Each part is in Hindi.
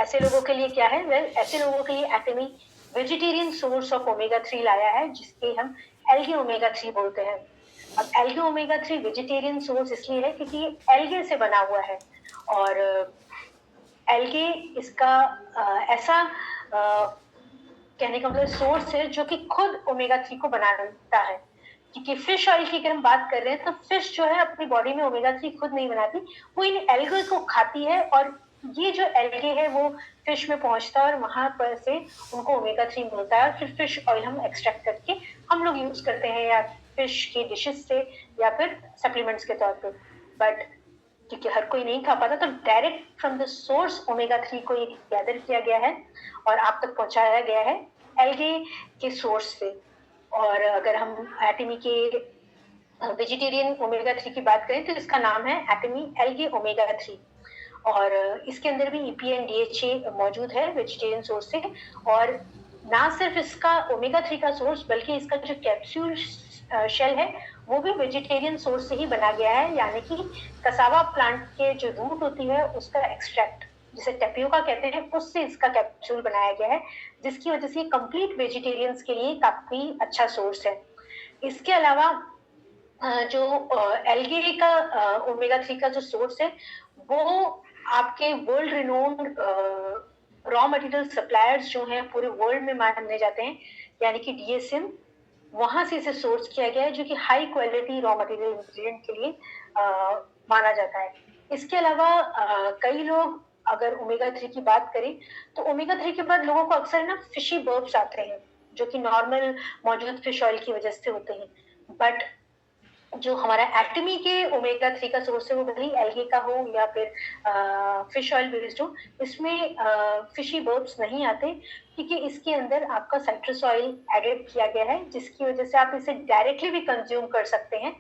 ऐसे लोगों के लिए क्या है? ऐसे लोगों के लिए एटमी वेजिटेरियन सोर्स ऑफ ओमेगा 3 लाया है, जिसके हम एल्गे ओमेगा 3 बोलते हैं। अब एल्गे ओमेगा 3 वेजिटेरियन सोर्स इसलिए है क्योंकि ये एल्गे से बना हुआ है, और एल्गे इसका ऐसा कहने का मतलब सोर्स है जो कि खुद ओमेगा 3 को बनाता है। क्योंकि फिश ऑयल की अगर हम बात कर रहे हैं तो फिश जो है अपनी बॉडी में ओमेगा 3 खुद नहीं बनाती, वो इन एल्गे को खाती है, और ये जो एल्गे है वो फिश में पहुंचता है और वहां पर से उनको ओमेगा 3 मिलता है, और फिर फिश ऑयल हम एक्सट्रैक्ट करके हम लोग यूज करते हैं, या फिश की डिशेस से या फिर सप्लीमेंट्स के तौर पे। बट क्योंकि हर कोई नहीं खा पाता, तो direct from the source omega 3 को गैदर किया गया है और आप तक पहुंचाया गया है एल्गे के सोर्स से। और अगर हम एटमी के वेजिटेरियन ओमेगा 3 की बात करें तो इसका नाम है एटमी एल्गे ओमेगा 3, और इसके अंदर भी EPA एंड DHA मौजूद है वेजिटेरियन सोर्स से। और ना सिर्फ इसका ओमेगा 3 का सोर्स, बल्कि इसका जो कैप्सूल शेल है वो भी वेजिटेरियन सोर्स से ही बना गया है, यानी कि कसावा प्लांट के जो रूट होती है उसका एक्सट्रैक्ट, जिसे टेपियोका कहते हैं, उससे इसका कैप्सूल बनाया गया है, जिसकी वजह से कंप्लीट वेजिटेरियंस के लिए काफी अच्छा सोर्स है। इसके अलावा जो एल्गे का ओमेगा 3 का जो सोर्स है वो आपके world renowned raw material suppliers जो हैं पूरे वर्ल्ड में माने जाते हैं, यानी कि DSM, वहां से इसे सोर्स किया गया है, जो कि high quality raw material ingredient के लिए माना जाता है। इसके अलावा कई लोग अगर ओमेगा 3 की बात करें तो ओमेगा 3 के बाद लोगों को अक्सर ना फिशी बर्ब्स आते हैं, जो कि नॉर्मल मौजूद फिश ऑयल की वजह से होते हैं। बट जो हमारा एटमी के ओमेगा 3 का सोर्स है वो भले ही एल्गे का हो या फिर फिश ऑयल बेस्ड हो, इसमें फिशी बर्ब्स नहीं आते, क्योंकि इसके अंदर आपका साइट्रस ऑयल एडेड किया गया है, जिसकी वजह से आप इसे डायरेक्टली भी कंज्यूम कर सकते हैं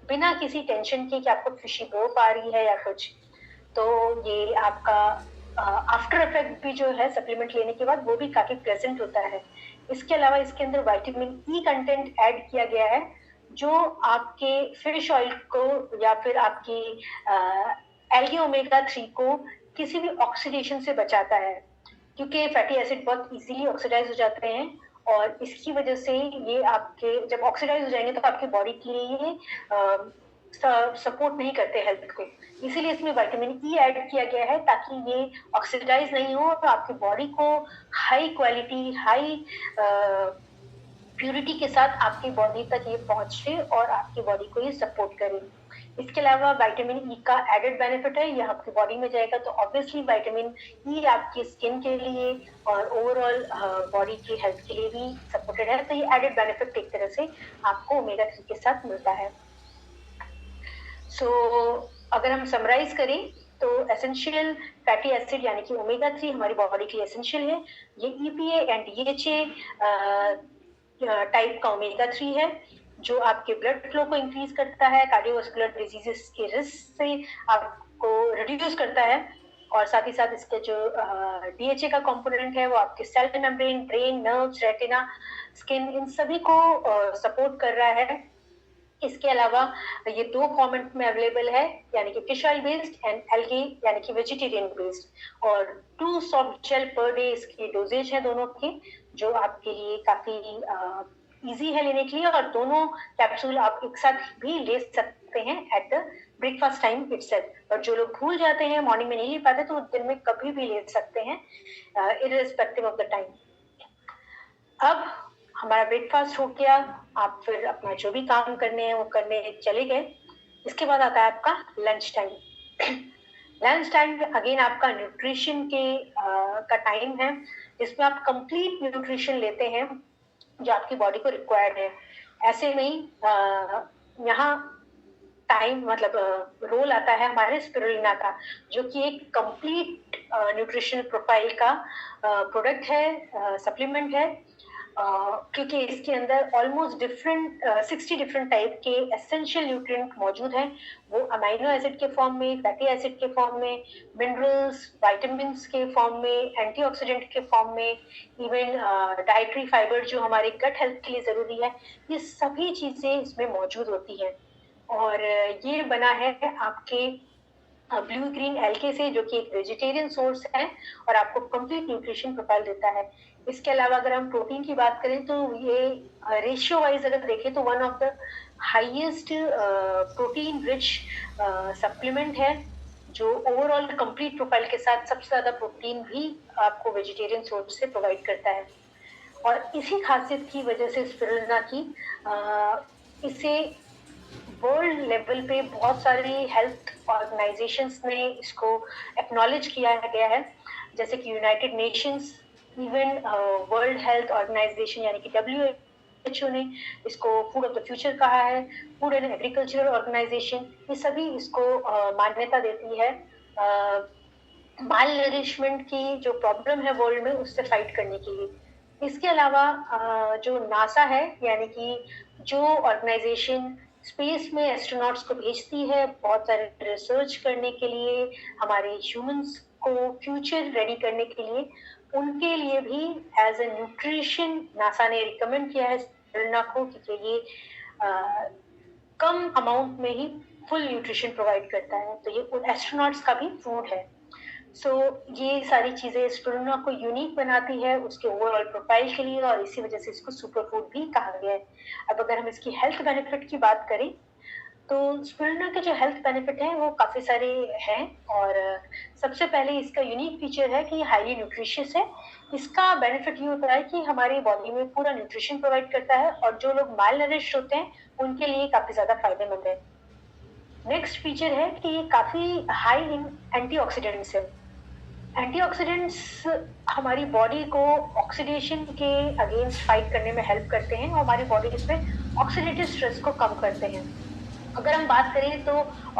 बिना किसी टेंशन के कि आपको फिशी बर्ब आ रही है या कुछ। तो ये आपका आफ्टर इफेक्ट भी जो है सप्लीमेंट लेने के बाद वो भी काफी प्लेजेंट होता है। इसके अलावा इसके अंदर विटामिन ई कंटेंट ऐड किया गया है, जो आपके फिश ऑयल को या फिर आपकी एल्गे ओमेगा 3 को किसी भी ऑक्सीडेशन से बचाता है, क्योंकि फैटी एसिड बहुत इजीली ऑक्सीडाइज हो जाते हैं, और इसकी वजह से ये आपके जब ऑक्सीडाइज हो जाएंगे तो आपकी बॉडी के लिए ये सपोर्ट नहीं करते हेल्थ को। इसीलिए इसमें विटामिन ई ऐड किया गया है, ताकि ये ऑक्सीडाइज नहीं हो और आपकी बॉडी को हाई क्वालिटी हाई प्यूरिटी के साथ आपकी बॉडी तक ये पहुंचे और आपकी बॉडी को ये सपोर्ट करे। इसके अलावा विटामिन ई का एडेड बेनिफिट है, ये आपकी बॉडी में जाएगा तो ऑब्वियसली विटामिन ई आपकी स्किन के लिए और ओवरऑल बॉडी की हेल्थ के लिए भी सपोर्टेड है, तो ये एडेड बेनिफिट एक तरह से आपको ओमेगा 3 के साथ मिलता है। अगर हम समराइज करें तो एसेंशियल फैटी एसिड यानी कि ओमेगा 3 हमारी बॉडी के लिए एसेंशियल है। ये EPA एंड DHA टाइप का ओमेगा 3 है, जो आपके ब्लड फ्लो को इंक्रीज करता है, कार्डियोवास्कुलर डिजीजेस के रिस्क से आपको रिड्यूस करता है, और साथ ही साथ इसके जो DHA का कंपोनेंट है वो आपके cell membrane, brain, nerves, retina, skin, इन सभी को सपोर्ट कर रहा है। इसके अलावा ये 2 फॉर्मेट में अवेलेबल है, यानी कि fish oil based and algae यानी कि वेजिटेरियन बेस्ड, और 2 सॉफ्ट जेल पर डे इसकी डोजेज है दोनों की, जो आपके लिए काफी इजी है लेने के लिए, और दोनों कैप्सूल आप एक साथ भी ले सकते हैं at the breakfast time itself. और जो लोग भूल जाते हैं, मॉर्निंग में नहीं ले पाते, तो दिन में कभी भी ले सकते हैं इररिस्पेक्टिव ऑफ द टाइम। अब हमारा ब्रेकफास्ट हो गया, आप फिर अपना जो भी काम करने हैं वो करने चले गए। इसके बाद आता है आपका lunch time. Lunch time again आपका न्यूट्रिशन के का टाइम है, जिसमें आप कंप्लीट न्यूट्रिशन लेते हैं जो आपकी बॉडी को रिक्वायर्ड है। ऐसे नहीं यहाँ टाइम मतलब रोल आता है हमारे स्पिरुलिना का, जो कि एक कंप्लीट न्यूट्रिशन प्रोफाइल का प्रोडक्ट है, सप्लीमेंट है, क्योंकि इसके अंदर ऑलमोस्ट 60 डिफरेंट टाइप के एसेंशियल न्यूट्रिएंट मौजूद हैं, वो अमाइनो एसिड के फॉर्म में, फैटी एसिड के फॉर्म में, मिनरल्स, विटामिन्स के फॉर्म में, एंटीऑक्सीडेंट के फॉर्म में, इवन डाइटरी फाइबर जो हमारे गट हेल्थ के लिए जरूरी है, ये सभी चीजें इसमें मौजूद होती हैं। और ये बना है आपके ब्लू ग्रीन एलके से, जो कि एक वेजिटेरियन सोर्स है और आपको कंप्लीट न्यूट्रिशन प्रोफाइल देता है। इसके अलावा अगर हम प्रोटीन की बात करें तो ये रेशियो वाइज अगर देखें तो one of the highest protein rich supplement है, जो ओवरऑल कंप्लीट प्रोफाइल के साथ सबसे ज्यादा प्रोटीन भी आपको वेजिटेरियन सोर्स से प्रोवाइड करता है। और इसी खासियत की वजह से स्पिरुलिना की इसे वर्ल्ड लेवल पे बहुत सारी हेल्थ ऑर्गेनाइजेशंस ने इसको एक्नॉलेज किया गया है, जैसे कि United Nations, even World Health Organization यानी कि WHO ने इसको फूड ऑफ द फ्यूचर कहा है, फूड एंड एग्रीकल्चरल ऑर्गेनाइजेशन, ये सभी इसको मान्यता देती है माल नरिशमेंट की जो प्रॉब्लम है वर्ल्ड में उससे फाइट करने के लिए। इसके अलावा जो नासा है, यानी कि जो ऑर्गेनाइजेशन स्पेस में एस्ट्रोनॉट्स को भेजती है बहुत सारे रिसर्च करने के लिए, हमारे ह्यूमंस को फ्यूचर रेडी करने के लिए, उनके लिए भी एज ए न्यूट्रिशन नासा ने रिकमेंड किया है स्पिरुलिना को, क्योंकि ये कम अमाउंट में ही फुल न्यूट्रिशन प्रोवाइड करता है, तो ये उन एस्ट्रोनॉट्स का भी फूड है। ये सारी चीजें स्पिरुलिना को यूनिक बनाती है उसके ओवरऑल प्रोफाइल के लिए, और इसी वजह से इसको सुपर फूड भी कहा गया है। अब अगर हम इसकी हेल्थ बेनिफिट की बात करें तो स्पिरुलिना के जो हेल्थ बेनिफिट हैं वो काफी सारे हैं, और सबसे पहले इसका यूनिक फीचर है कि ये हाईली न्यूट्रिशियस है। इसका बेनिफिट ये होता है कि हमारी बॉडी में पूरा न्यूट्रिशन प्रोवाइड करता है, और जो लोग माल नरिश्ड होते हैं उनके लिए काफी ज्यादा फायदेमंद है। नेक्स्ट फीचर है कि ये काफी हाई इन एंटीऑक्सीडेंट्स है। एंटीऑक्सीडेंट्स हमारी बॉडी को ऑक्सीडेशन के अगेंस्ट फाइट करने में हेल्प करते हैं और हमारी बॉडी में ऑक्सीडेटिव स्ट्रेस को कम करते हैं। अगर हम बात करें तो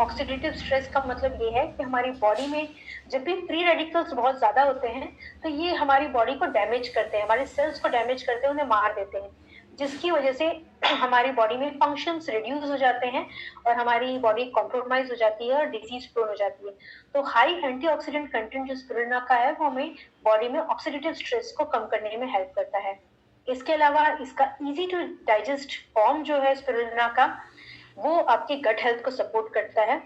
ऑक्सीडेटिव स्ट्रेस का मतलब ये है कि हमारी बॉडी में जब भी फ्री रेडिकल्स बहुत ज्यादा होते हैं तो ये हमारी बॉडी को डैमेज करते हैं, हमारे सेल्स को डैमेज करते हैं, उन्हें मार देते हैं, जिसकी वजह से हमारी बॉडी में फंक्शंस रिड्यूस हो जाते हैं और हमारी बॉडी कॉम्प्रोमाइज हो जाती है और डिजीज प्रोन हो जाती है। तो हाई एंटीऑक्सीडेंट कंटेंट जो स्पिरुलिना का है वो हमें बॉडी में ऑक्सीडेटिव स्ट्रेस को कम करने में हेल्प करता है। इसके अलावा इसका इजी टू डाइजेस्ट फॉर्म जो है स्पिरुलिना का, वो आपके गट हेल्थ को सपोर्ट करता है,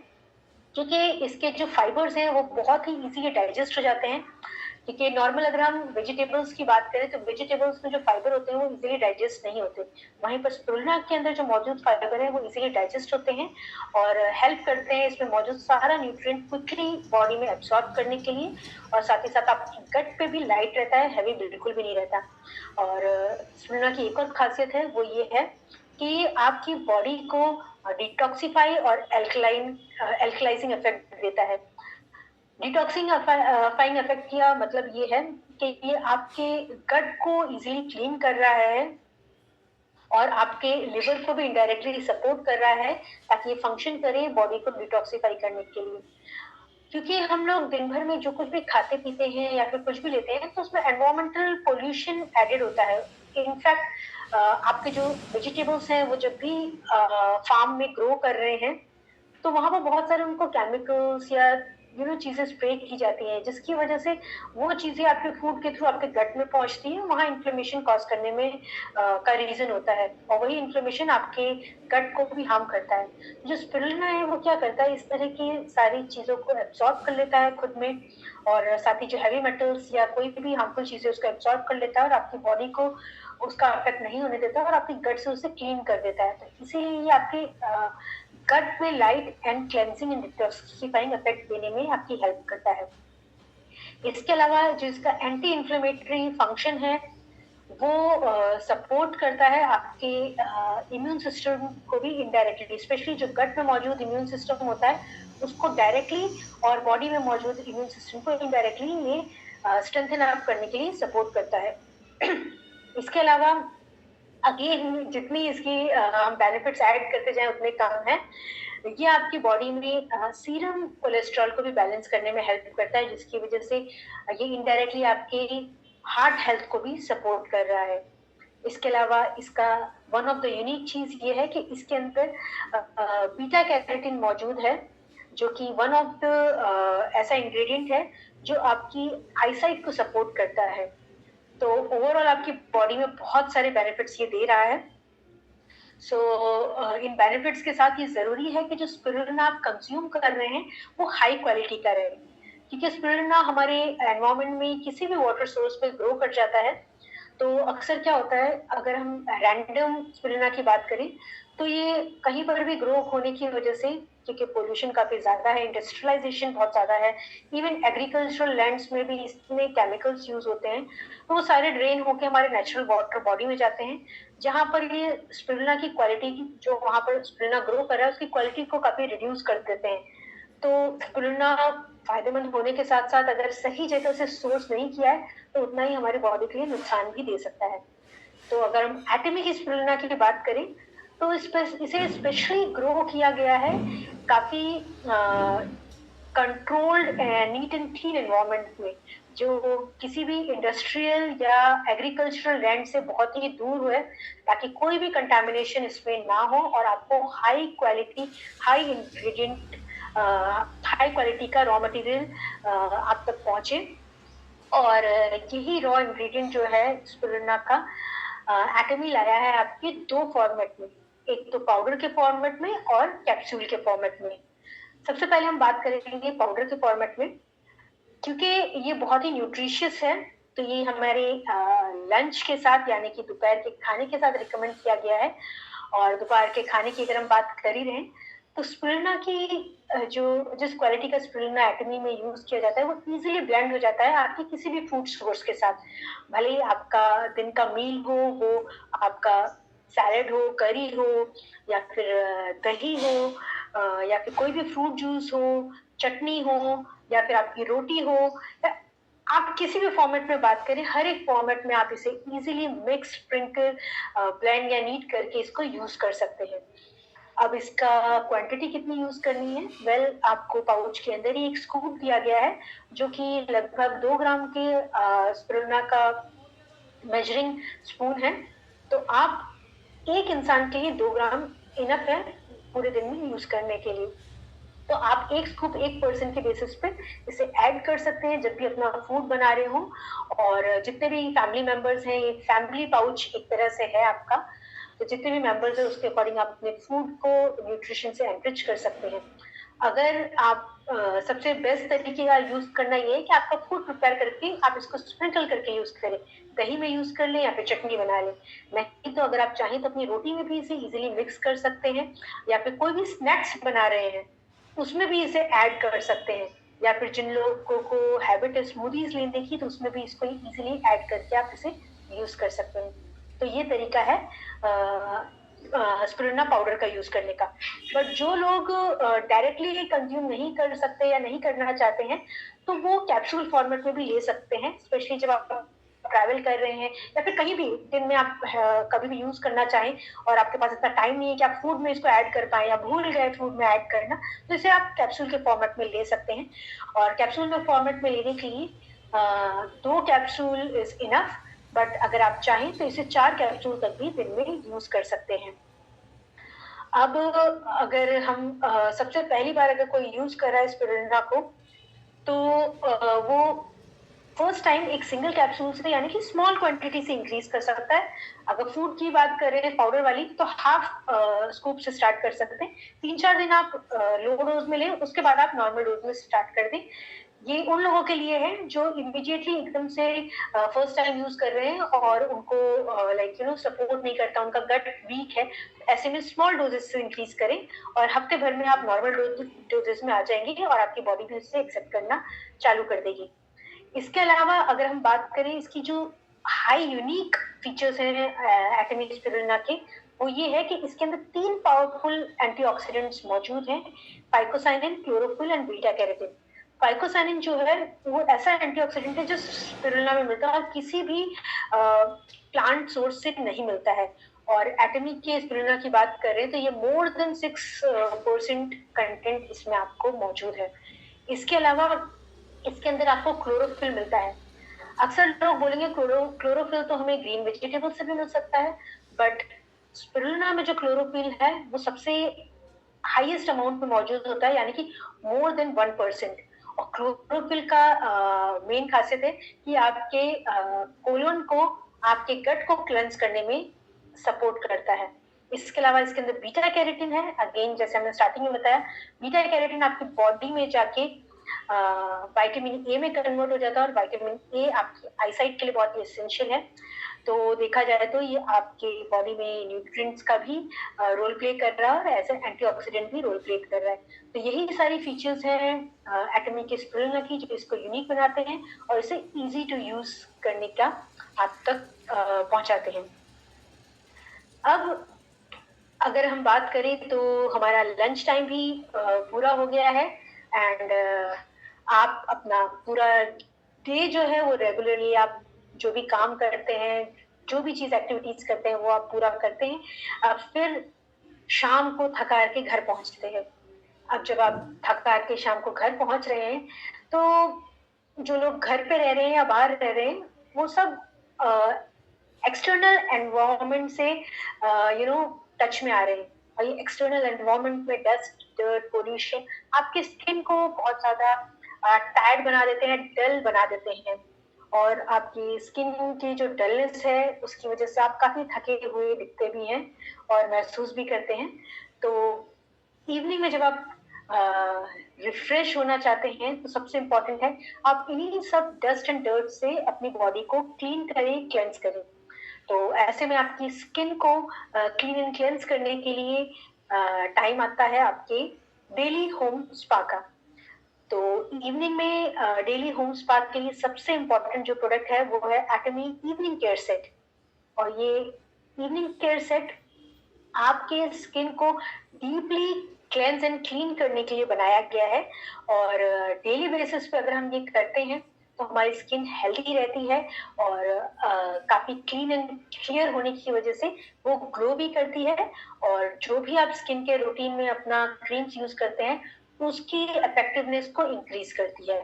क्योंकि इसके जो फाइबर्स हैं वो बहुत ही इजीली डाइजेस्ट हो जाते हैं। क्योंकि नॉर्मल अगर हम वेजिटेबल्स की बात करें तो वेजिटेबल्स में जो फाइबर होते हैं वो इजीली डाइजेस्ट नहीं होते, वहीं पर स्पिरुलिना के अंदर जो मौजूद फाइबर है वो इजीली डाइजेस्ट होते हैं और हेल्प करते हैं इसमें मौजूद सारा न्यूट्रिएंट क्विकली बॉडी में एब्सॉर्ब करने के लिए, और साथ ही साथ आपकी गट पे भी लाइट रहता है, हैवी बिल्कुल भी नहीं रहता। और स्पिरुलिना की एक और खासियत है वो ये है कि आपकी बॉडी को डिटॉक्सिफाई और एल्कलाइजिंग इफेक्ट देता है। डिटॉक्सिफाइंग इफेक्ट का मतलब ये है कि ये आपके गट को इजीली क्लीन कर रहा है और आपके लिवर को भी इनडायरेक्टली सपोर्ट कर रहा है ताकि ये फंक्शन करे बॉडी को डिटॉक्सिफाई करने के लिए। क्योंकि हम लोग दिन भर में जो कुछ भी खाते पीते हैं या फिर कुछ भी लेते हैं तो उसमें एनवायरमेंटल पोल्यूशन एडेड होता है। इनफैक्ट आपके जो वेजिटेबल्स हैं वो जब भी फार्म में ग्रो कर रहे हैं तो वहां पर बहुत सारे उनको केमिकल्स या चीजें स्प्रे की जाती हैं, जिसकी वजह से वो चीजें आपके फूड के थ्रू आपके गट में पहुंचती है, वहां इन्फ्लेमेशन कॉज करने में का रीजन होता है, और वही इन्फ्लेमेशन आपके गट को भी हार्म करता है। जो स्पिरुलिना है वो क्या करता है, इस तरह की सारी चीजों को एब्सॉर्ब कर लेता है खुद में, और साथ ही जो हैवी मेटल्स या कोई भी हार्मफुल चीजें उसको एब्सॉर्ब कर लेता है और आपकी बॉडी को उसका इफेक्ट नहीं होने देता और आपकी गट से उसे क्लीन कर देता है। तो इसीलिए ये आपके गट में light and cleansing and detoxifying effect देने में आपकी हेल्प करता है। इसके अलावा जो इसका एंटी इंफ्लेमेटरी फंक्शन है वो सपोर्ट करता है आपके इम्यून सिस्टम को भी इनडायरेक्टली, स्पेशली जो गट में मौजूद इम्यून सिस्टम होता है उसको डायरेक्टली और बॉडी में मौजूद इम्यून सिस्टम को इनडायरेक्टली ये स्ट्रेंथन अप करने के लिए सपोर्ट करता है। इसके अलावा अगेन जितनी इसकी हम बेनिफिट्स ऐड करते जाएं उतने कम है। ये आपकी बॉडी में सीरम कोलेस्ट्रॉल को भी बैलेंस करने में हेल्प करता है, जिसकी वजह से ये इनडायरेक्टली आपके हार्ट हेल्थ को भी सपोर्ट कर रहा है। इसके अलावा इसका वन ऑफ द यूनिक चीज ये है कि इसके अंदर बीटा कैरोटीन मौजूद है, जो कि वन ऑफ द ऐसा इंग्रेडिएंट है जो आपकी आईसाइट को सपोर्ट करता है। तो ओवरऑल आपकी बॉडी में बहुत सारे बेनिफिट्स ये दे रहा है। सो इन बेनिफिट्स के साथ ये ज़रूरी है कि जो स्पिरुलिना आप कंज्यूम कर रहे हैं वो हाई क्वालिटी का रहे, क्योंकि स्पिरुलिना हमारे एनवायरनमेंट में किसी भी वाटर सोर्स पे ग्रो कर जाता है। तो अक्सर क्या होता है, अगर हम रैंडम स्पिरुलिना की बात करें तो ये कहीं पर भी ग्रो होने की वजह से, क्योंकि पोल्यूशन काफी ज्यादा है, इंडस्ट्रियलाइजेशन बहुत ज्यादा है, इवन एग्रीकल्चरल लैंड्स में भी इसमें केमिकल्स यूज होते हैं, तो वो सारे ड्रेन होके हमारे नेचुरल वाटर बॉडी में जाते हैं, जहां पर ये स्पिरुलिना की क्वालिटी, जो वहां पर स्पिरुलिना ग्रो कर रहा है उसकी क्वालिटी को काफी रिड्यूस कर देते हैं। तो स्पिरुलिना फायदेमंद होने के साथ साथ अगर सही जगह से सोर्स नहीं किया है तो उतना ही हमारी बॉडी के लिए नुकसान भी दे सकता है। तो अगर हम एटमिक स्पिरुलिना की बात करें तो इसे स्पेशली ग्रो किया गया है काफी controlled neat and clean environment में, जो किसी भी इंडस्ट्रियल या एग्रीकल्चरल लैंड से बहुत ही दूर है, ताकि कोई भी कंटामिनेशन इसमें ना हो और आपको high quality, high ingredient, high quality का रॉ मटेरियल आप तक पहुंचे। और यही रॉ इंग्रेडिएंट जो है स्पिरुलिना का एटमी लाया है आपके दो फॉर्मेट में, एक तो पाउडर के फॉर्मेट में और कैप्सूल के फॉर्मेट में। सबसे पहले हम बात करेंगे पाउडर के फॉर्मेट में, क्योंकि ये बहुत ही न्यूट्रिशियस है, तो ये हमारे लंच के साथ यानी कि दोपहर के खाने के साथ रिकमेंड किया गया है। और दोपहर के खाने की अगर हम बात कर ही रहे हैं तो स्पिरुलिना की जिस क्वालिटी का स्पिरुलिना एटमी में यूज किया जाता है वो इजीली ब्लेंड हो जाता है आपके किसी भी फूड सोर्स के साथ, भले ही आपका दिन का मील हो, वो आपका सैलेड हो, करी हो, या फिर दही हो, या फिर कोई भी फ्रूट जूस हो, चटनी हो, या फिर आपकी रोटी हो, आप किसी भी फॉर्मेट में बात करें, हर एक फॉर्मेट में आप इसे इजीली मिक्स, स्प्रिंकल, ब्लेंड या नीट करके इसको यूज कर सकते हैं। अब इसका क्वांटिटी कितनी यूज करनी है, वेल आपको पाउच के अंदर ही एक स्कूप दिया गया है जो कि लगभग 2 ग्राम के स्पिरुलिना का मेजरिंग स्पून है। तो आप एक इंसान के लिए 2 ग्राम इनफ है पूरे दिन में यूज करने के लिए। तो आप एक स्कूप एक पर्सन के बेसिस पे इसे ऐड कर सकते हैं जब भी अपना फूड बना रहे हो। और जितने भी फैमिली मेंबर्स हैं, ये फैमिली पाउच एक तरह से है आपका, तो जितने भी मेंबर्स हैं उसके अकॉर्डिंग आप अपने फूड को न्यूट्रिशन से एनरिच कर सकते हैं। अगर आप सबसे बेस्ट तरीके का यूज करना ये है कि आपका फूड प्रिपेयर करके आप इसको स्प्रिंकल करके यूज करें, दही में यूज कर लें या फिर चटनी बना लें, नहीं तो अगर आप चाहें तो अपनी रोटी में भी इसे इजीली मिक्स कर सकते हैं, या फिर कोई भी स्नैक्स बना रहे हैं उसमें भी इसे ऐड कर सकते हैं, या फिर जिन लोगों को हैबिट है स्मूदीज लेने की तो उसमें भी इसको इजीली ऐड करके आप इसे यूज कर सकते हैं। तो ये तरीका है स्पिरुलिना पाउडर का यूज करने का। बट जो लोग डायरेक्टली कंज्यूम नहीं कर सकते या नहीं करना चाहते हैं तो वो कैप्सूल फॉर्मेट में भी ले सकते हैं, स्पेशली जब आप ट्रैवल कर रहे हैं या फिर कहीं भी दिन में आप कभी भी यूज करना चाहें और आपके पास इतना टाइम नहीं है कि आप फूड में इसको ऐड कर पाए या भूल गए फूड में ऐड करना, तो इसे आप कैप्सूल के फॉर्मेट में ले सकते हैं। और कैप्सूल के फॉर्मेट में लेने के लिए 2 कैप्सूल इज इनफ, बट अगर आप चाहें तो इसे 4 कैप्सूल तक भी दिन में यूज कर सकते हैं। अब अगर हम सबसे पहली बार अगर कोई यूज कर रहा है स्पिरुलिना को तो वो फर्स्ट टाइम एक सिंगल कैप्सूल से यानी कि स्मॉल क्वांटिटी से इंक्रीज कर सकता है। अगर फूड की बात करें पाउडर वाली तो हाफ स्कूप से स्टार्ट कर सकते हैं। 3-4 दिन आप लो डोज में लें, उसके बाद आप नॉर्मल डोज में स्टार्ट कर दें। ये उन लोगों के लिए है जो इमीडिएटली एकदम से फर्स्ट टाइम यूज कर रहे हैं और उनको लाइक सपोर्ट नहीं करता, उनका गट वीक है, ऐसे में स्मॉल डोजेस से इंक्रीज करें और हफ्ते भर में आप नॉर्मल डोजेस में आ जाएंगे और आपकी बॉडी भी उससे एक्सेप्ट करना चालू कर देगी। इसके अलावा अगर हम बात करें इसकी जो हाई यूनिक फीचर्स हैं एटमी स्पिरुलिना के, वो ये है कि इसके अंदर 3 पावरफुल एंटीऑक्सीडेंट्स मौजूद हैं, phycocyanin, chlorophyll and beta carotene. Phycocyanin जो है वो ऐसा एंटीऑक्सीडेंट है जो स्पिरुलिना में मिलता है और किसी भी प्लांट सोर्स से नहीं मिलता है। और एटमी के स्पिरुलिना की बात करें तो ये मोर देन 6% कंटेंट इसमें आपको मौजूद है। इसके अलावा इसके अंदर आपको क्लोरोफिल मिलता है। अक्सर लोग बोलेंगे क्लोरोफिल तो हमें ग्रीन वेजिटेबल से भी मिल सकता है, बट स्पिरुलिना में जो क्लोरोफिल है वो सबसे हाईएस्ट अमाउंट में मौजूद होता है, यानी कि मोर देन 1%। और क्लोरोफिल का मेन खासियत है कि आपके कोलन को, आपके गट को क्लेंस करने में सपोर्ट करता है। इसके अलावा इसके अंदर बीटा कैरोटीन है। अगेन जैसे हमने स्टार्टिंग में बताया, बीटा कैरोटीन आपकी बॉडी में जाके विटामिन ए में कन्वर्ट हो जाता है, और विटामिन ए आपकी आईसाइट के लिए बहुत ही एसेंशियल है। तो देखा जाए तो ये आपके बॉडी में न्यूट्रिएंट्स का भी रोल प्ले कर रहा है, और एज एंटीऑक्सीडेंट भी रोल प्ले कर रहा है। तो यही सारी फीचर्स हैं एटमी के स्पिरुलिना की, जो इसको यूनिक बनाते हैं और इसे इजी टू यूज करने का आप तक पहुंचाते हैं। अब अगर हम बात करें तो हमारा लंच टाइम भी पूरा हो गया है, एंड आप अपना पूरा डे जो है वो रेगुलरली आप जो भी काम करते हैं, जो भी चीज एक्टिविटीज करते हैं वो आप पूरा करते हैं। अब फिर शाम को थका के घर पहुंचते हैं। अब जब आप थका के शाम को घर पहुंच रहे हैं, तो जो लोग घर पे रह रहे हैं या बाहर रह रहे हैं, वो सब एक्सटर्नल एनवायरनमेंट से टच में आ रहे हैं। और ये एक्सटर्नल एनवायरनमेंट में डस्ट, डर्ट, पोल्यूशन आपके स्किन को बहुत ज्यादा टायर्ड बना देते हैं, डल बना देते हैं, और आपकी स्किन की जो डलनेस है उसकी वजह से आप काफी थके हुए दिखते भी हैं और महसूस भी करते हैं। तो इवनिंग में जब आप रिफ्रेश होना चाहते हैं, तो सबसे इम्पोर्टेंट है आप इन्हीं सब डस्ट एंड डर्ट से अपनी बॉडी को क्लीन करें, क्लेंस करें। तो ऐसे में आपकी स्किन को क्लीन एंड क्लेंस करने के लिए टाइम आता है आपके डेली होम स्पा का। तो इवनिंग में डेली होम स्पा के लिए सबसे इम्पोर्टेंट जो प्रोडक्ट है वो है एटमी इवनिंग केयर सेट। और ये इवनिंग केयर सेट आपके स्किन को डीपली क्लेंस एंड क्लीन करने के लिए बनाया गया है, और डेली बेसिस पे अगर हम ये करते हैं तो हमारी स्किन हेल्दी रहती है, और काफी क्लीन एंड क्लियर होने की वजह से वो ग्लो भी करती है, और जो भी आप स्किन के रूटीन में अपना क्रीम्स यूज करते हैं उसकी इफेक्टिवनेस को इंक्रीज करती है।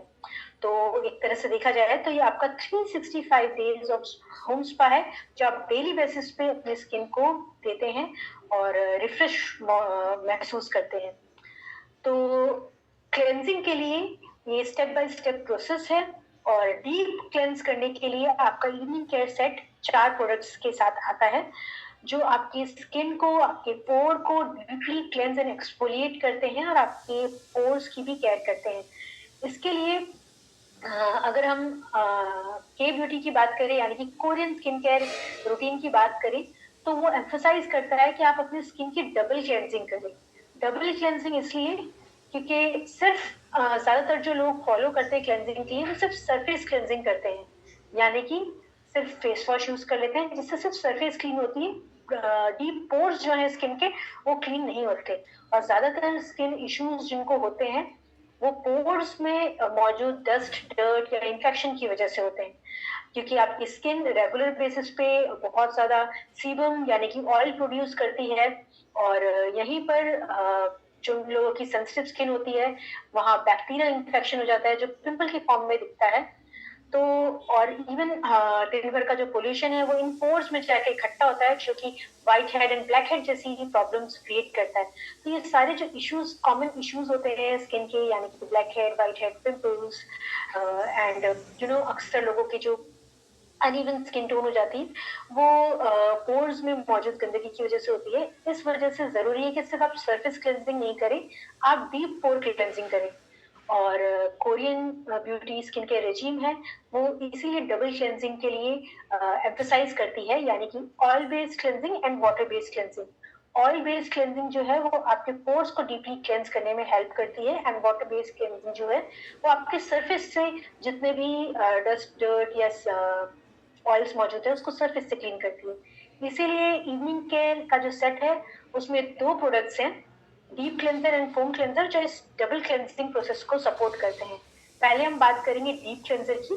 तो एक तरह से देखा जाए तो ये आपका 365 डेज ऑफ होम स्पा है, जो आप डेली बेसिस पे अपने स्किन को देते हैं और रिफ्रेश महसूस करते हैं। तो क्लेंजिंग के लिए ये स्टेप बाय स्टेप प्रोसेस है, और डीप क्लेंस करने के लिए आपका इवनिंग केयर सेट 4 प्रोडक्ट्स के साथ आता है, जो आपकी स्किन को, आपके पोर को डीपली क्लेंस एंड एक्सफोलिएट करते हैं, और आपके पोर्स की भी केयर करते हैं। इसके लिए अगर हम के ब्यूटी की बात करें, यानी कि कोरियन स्किन केयर रूटीन की बात करें, तो वो एम्फसाइज करता है कि आप अपनी स्किन की डबल क्लेंजिंग करें। डबल क्लेंजिंग इसलिए क्योंकि सिर्फ ज्यादातर जो लोग फॉलो करते हैं क्लेंजिंग के लिए, वो सिर्फ सरफेस क्लेंजिंग करते हैं, यानी कि सिर्फ फेस वॉश यूज कर लेते हैं जिससे सिर्फ सरफेस क्लीन होती है, डीप पोर्स जो है स्किन के वो क्लीन नहीं होते। और ज्यादातर स्किन इश्यूज जिनको होते हैं वो पोर्स में मौजूद डस्ट, डर्ट या इन्फेक्शन की वजह से होते हैं, क्योंकि आपकी स्किन रेगुलर बेसिस पे बहुत ज्यादा सीबम यानी कि ऑयल प्रोड्यूस करती है, और यहीं पर जो लोगों की सेंसिटिव स्किन होती है वहाँ बैक्टीरियल इन्फेक्शन हो जाता है, जो पिंपल के फॉर्म में दिखता है। तो और इवन दिन भर का जो पोल्यूशन है वो इन पोर्स में जाके इकट्ठा होता है, जो कि white head and black head जैसी प्रॉब्लम्स क्रिएट करता है। तो ये सारे जो इश्यूज, कॉमन इश्यूज होते हैं स्किन के, यानी कि black head, white head, pimples and अक्सर लोगों की जो अनइवन स्किन टोन हो जाती है, वो पोर्स में मौजूद गंदगी की वजह से होती है। इस वजह से जरूरी है कि सिर्फ आप सरफेस क्लेंजिंग नहीं करें, आप डीप पोर क्लेंजिंग करें। और Korean beauty skin care regime है वो इसीलिए डबल क्लेंजिंग के लिए एम्फसाइज करती है, यानी कि oil based cleansing and water based cleansing. Oil based cleansing जो है वो आपके पोर्स को डीपली क्लेंस करने में हेल्प करती है, एंड वाटर बेस्ड क्लेंजिंग जो है वो आपके सरफेस से जितने भी डस्ट, डर्ट या ऑयल्स मौजूद है उसको सरफेस से क्लीन करती है। इसीलिए इवनिंग केयर का जो सेट है उसमें 2 प्रोडक्ट्स हैं, deep cleanser and foam cleanser, जो इस डबल क्लेंजिंग प्रोसेस को सपोर्ट करते हैं। पहले हम बात करेंगे डीप क्लेंजर की।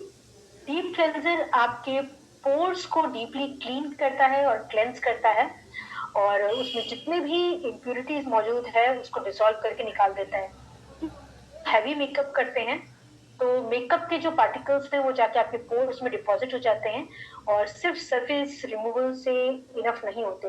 डीप क्लेंजर आपके पोर्स को डीपली क्लीन करता है और क्लेंस करता है, और उसमें जितने भी इम्प्यूरिटीज मौजूद है उसको डिसॉल्व करके निकाल देता है। हैवी मेकअप करते हैं तो मेकअप के जो पार्टिकल्स हैं वो जाके आपके पोर्स में डिपॉजिट हो जाते हैं, और सिर्फ सरफेस रिमूवल से इनफ नहीं होते।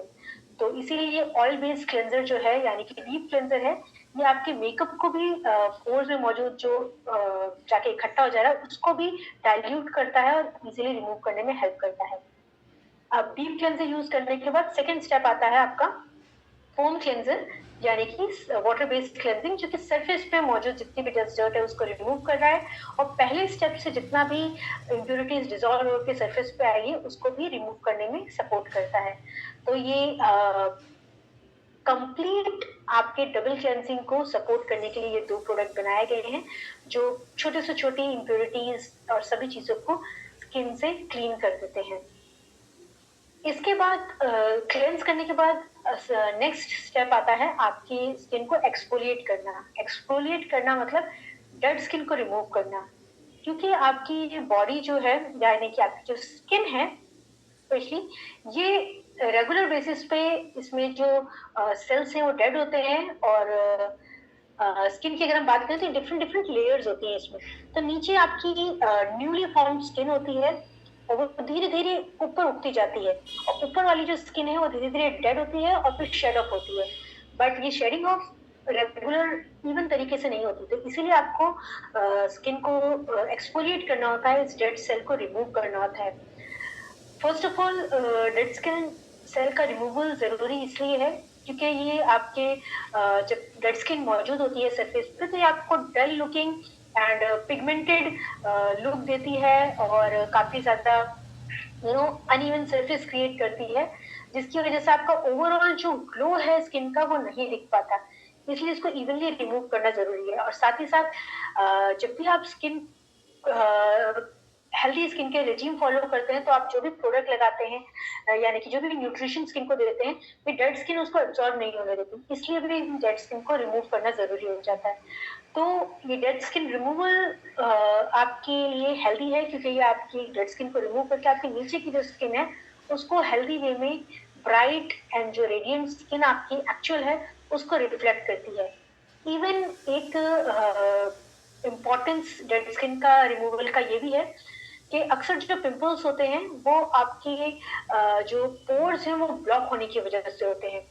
तो इसीलिए ये ऑयल बेस्ड क्लेंजर जो है, यानी कि डीप क्लेंजर है, ये आपके मेकअप को भी पोर्स में मौजूद जो जाके इकट्ठा हो जा रहा है उसको भी डाइल्यूट करता है और इजीली रिमूव करने में हेल्प करता है। अब डीप क्लेंजर यूज करने के बाद सेकेंड स्टेप आता है आपका फोम क्लेंजर यानी कि वाटर बेस्ड क्लेंजिंग, जो कि सरफेस पे मौजूद जितनी भी डस्ट डर्ट है उसको रिमूव कर रहा है और पहले स्टेप से जितना भी इम्प्योरिटीज डिजॉल्व होकर सरफेस पे आएगी उसको भी रिमूव करने में सपोर्ट करता है। तो ये कंप्लीट आपके डबल क्लेंजिंग को सपोर्ट करने के लिए ये 2 प्रोडक्ट बनाए गए हैं जो छोटे से छोटी इम्प्योरिटीज और सभी चीजों को स्किन से क्लीन कर देते हैं। इसके बाद क्लेंस करने के बाद नेक्स्ट स्टेप आता है आपकी स्किन को एक्सफोलिएट करना। एक्सफोलिएट करना मतलब डेड स्किन को रिमूव करना, क्योंकि आपकी बॉडी जो है यानी कि आपकी जो स्किन है स्पेशली, ये रेगुलर बेसिस पे इसमें जो सेल्स हैं वो डेड होते हैं और स्किन की अगर हम बात करें तो डिफरेंट डिफरेंट लेयर्स होती हैं इसमें। तो नीचे आपकी न्यूली फॉर्म्ड स्किन होती है और वो धीरे धीरे ऊपर उठती जाती है और ऊपर वाली जो स्किन है वो धीरे धीरे डेड होती है और फिर शेड ऑफ होती है। बट ये शेडिंग ऑफ रेगुलर इवन तरीके से नहीं होती, तो इसीलिए आपको स्किन को एक्सफोलिएट करना होता है, इस डेड सेल को रिमूव करना होता है। First of all dead skin cell का रिमूवल जरूरी इसलिए है क्योंकि ये आपके जब डेड स्किन मौजूद होती है सरफेस पे तो ये आपको डल लुकिंग एंड पिगमेंटेड लुक देती है और काफी ज्यादा अनइवन सरफेस क्रिएट करती है, जिसकी वजह से आपका ओवरऑल जो ग्लो है स्किन का वो नहीं दिख पाता। इसलिए इसको इवनली रिमूव करना जरूरी है। और साथ ही साथ जब भी आप स्किन हेल्दी स्किन के रेजिम फॉलो करते हैं तो आप जो भी प्रोडक्ट लगाते हैं यानी कि जो भी न्यूट्रिशन स्किन को देते हैं वे डेड स्किन उसको एब्जॉर्ब नहीं होने देती, इसलिए भी डेड स्किन को रिमूव करना जरूरी हो जाता है। तो ये डेड स्किन रिमूवल आपके लिए हेल्दी है क्योंकि ये आपकी डेड स्किन को रिमूव करके आपके नीचे की जो स्किन है उसको हेल्दी वे में ब्राइट एंड जो रेडियंट स्किन आपकी एक्चुअल है उसको रिफ्लेक्ट करती है। इवन एक इम्पोर्टेंस डेड स्किन का रिमूवल का ये भी है कि अक्सर जो पिंपल्स होते हैं वो आपके जो पोर्स हैं वो ब्लॉक होने की वजह से होते हैं,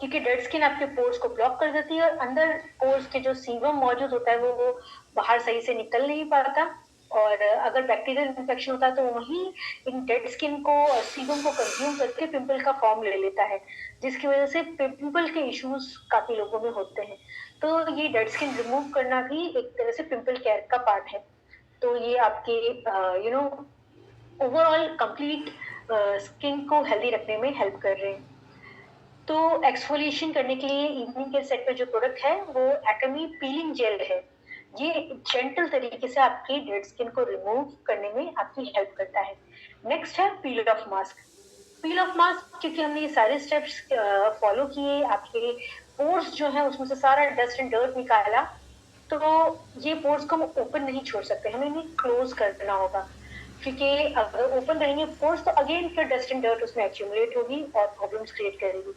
क्योंकि डेड स्किन आपके पोर्स को ब्लॉक कर देती है और अंदर पोर्स के जो सीबम मौजूद होता है वो बाहर सही से निकल नहीं पाता और अगर बैक्टीरियल इन्फेक्शन होता है तो वही इन डेड स्किन को सीबम को कंज्यूम करके पिंपल का फॉर्म ले लेता है, जिसकी वजह से पिंपल के इश्यूज काफी लोगों में होते हैं। तो ये डेड स्किन रिमूव करना भी एक तरह से पिंपल केयर का पार्ट है। तो ये आपके ओवरऑल कंप्लीट स्किन को हेल्दी रखने में हेल्प कर रहे हैं। तो एक्सफोलिएशन करने के लिए इवनिंग के सेट पे जो प्रोडक्ट है वो एटमी पीलिंग जेल है। ये जेंटल तरीके से आपकी डेड स्किन को रिमूव करने में आपकी हेल्प करता है। नेक्स्ट है पील of mask. Peel of mask क्योंकि हमने ये सारे स्टेप्स फॉलो किए, आपके पोर्स जो है उसमें से सारा डस्ट एंड डर्ट निकाला, तो ये पोर्स को हम ओपन नहीं छोड़ सकते, हमें इन्हें क्लोज करना होगा, क्योंकि अगर ओपन रहेंगे पोर्स तो अगेन फिर डस्ट एंड डर्ट उसमें एक्यूमुलेट होगी और प्रॉब्लम्स क्रिएट करेगी।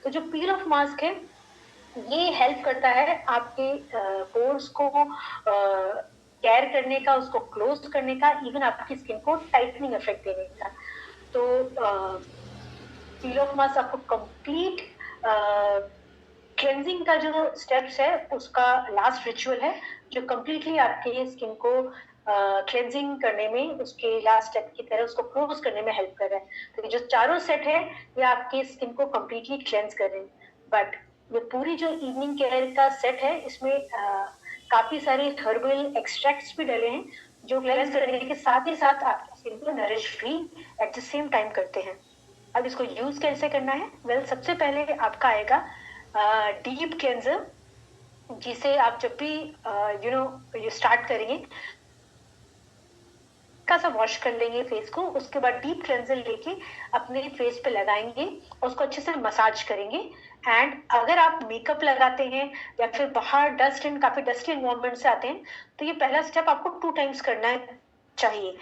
तो जो पील ऑफ मास्क है ये हेल्प करता है आपके पोर्स को केयर करने का, उसको क्लोज करने का, इवन आपकी स्किन को टाइटनिंग इफेक्ट देने का। तो पील ऑफ मास्क आपको कंप्लीट क्लेंजिंग का जो स्टेप्स है उसका लास्ट रिचुअल है जो कंप्लीटली आपके स्किन को क्लेंजिंग करने में उसके लास्ट स्टेप की तरह उसको क्लोज करने में हेल्प कर रहा है। तो जो चारों सेट है ये आपके स्किन को कंप्लीटली क्लेंज कर रहे हैं। बट ये पूरी जो इवनिंग केयर का सेट है इसमें काफी सारे हर्बल एक्सट्रैक्ट्स भी डले हैं जो क्लेंज करने के साथ ही साथ आपकी स्किन को नरिश भी एट द सेम टाइम करते हैं। अब इसको यूज कैसे करना है? वेल, सबसे पहले आपका आएगा डीप क्लेंजर, जिसे आप जब भी ये स्टार्ट करेंगे का सा वॉश कर लेंगे फेस को, उसके बाद डीप क्लेंजर लेके अपने फेस पे लगाएंगे और उसको अच्छे से मसाज करेंगे। एंड अगर आप मेकअप लगाते हैं या फिर बाहर डस्ट एंड काफी डस्टी एनवायरनमेंट से आते हैं तो ये पहला स्टेप आपको 2 टाइम्स करना चाहिए,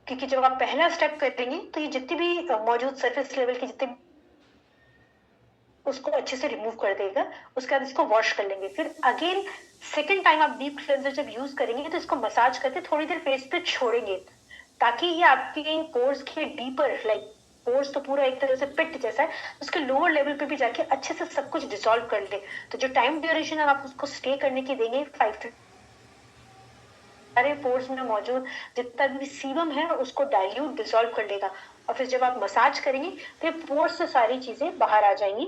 क्योंकि जब आप पहला स्टेप करेंगे तो ये जितनी भी मौजूद सरफेस लेवल की जितनी उसको अच्छे से रिमूव कर देगा। उसके बाद इसको वॉश कर लेंगे। फिर अगेन सेकेंड टाइम आप डीप क्लेंजर जब यूज करेंगे तो इसको मसाज करके थोड़ी देर फेस पे छोड़ेंगे ताकि ये आपके पोर्स के डीपर, लाइक पोर्स तो पूरा एक तरह से पिट जैसा है, उसके लोअर लेवल पे भी जाके अच्छे से सब कुछ डिसॉल्व कर ले। तो जो टाइम ड्यूरेशन आप उसको स्टे करने की देंगे 5 to सारे पोर्स में मौजूद जितना भी सीबम है उसको डाइल्यूट डिसॉल्व कर लेगा और फिर जब आप मसाज करेंगे तो पोर्स से सारी चीजें बाहर आ जाएंगी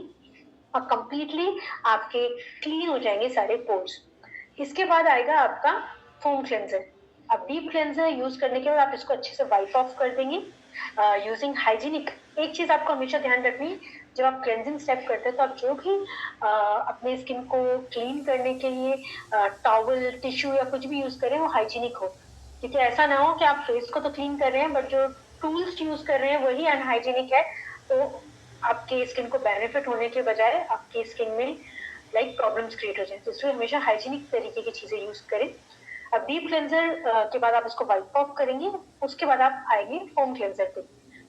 और कंप्लीटली आपके क्लीन हो जाएंगे सारे पोर्स। इसके बाद आएगा आपका फोम क्लेंजर। अब डीप क्लेंजर यूज करने के बाद आप इसको अच्छे से वाइप ऑफ कर देंगे यूजिंग हाइजीनिक। एक चीज आपको हमेशा ध्यान रखनी है, जब आप क्लेंजिंग स्टेप करते हैं तो आप जो भी अपने स्किन को क्लीन करने के लिए टॉवल, टिश्यू या कुछ भी यूज करें वो हाइजीनिक हो, क्योंकि ऐसा ना हो कि आप फेस को तो क्लीन कर रहे हैं बट जो टूल्स यूज कर रहे हैं वही अनहाइजीनिक है, तो आपके स्किन को बेनिफिट होने के बजाय आपकी स्किन में प्रॉब्लम्स क्रिएट हो जाए। तो इसलिए हमेशा हाइजीनिक तरीके की चीजें यूज करें। अब डीप क्लेंजर के बाद आप इसको वाइप ऑफ करेंगे, उसके बाद आप आएंगे फोम क्लेंजर पे।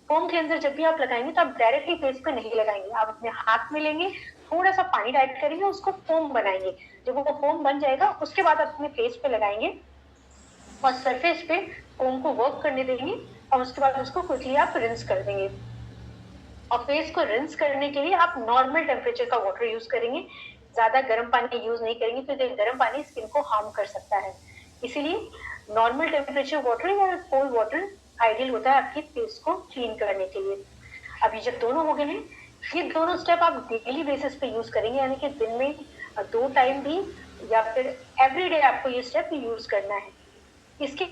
फोम क्लेंजर जब भी आप लगाएंगे तो आप डायरेक्टली फेस पे नहीं लगाएंगे, आप अपने हाथ में लेंगे, थोड़ा सा पानी डाइट करेंगे, उसको फोम बनाएंगे। जब वो फोम बन जाएगा उसके बाद आप अपने फेस पे लगाएंगे और सरफेस पे फोम को वर्क करने देंगे और उसके बाद उसको क्विकली आप रिंस कर देंगे। और फेस को रिंस करने के लिए आप नॉर्मल टेम्परेचर का वाटर यूज करेंगे, ज्यादा गर्म पानी यूज नहीं करेंगे क्योंकि गर्म पानी स्किन को हार्म कर सकता है। इसीलिए नॉर्मल टेम्परेचर वाटर या कोल्ड वाटर आइडियल होता है आपके फेस को क्लीन करने के लिए। अभी जब दोनों हो गए हैं, ये दोनों स्टेप आप डेली बेसिस पे यूज करेंगे, यानी कि दिन में 2 टाइम भी या फिर एवरीडे आपको ये स्टेप यूज करना है। इसके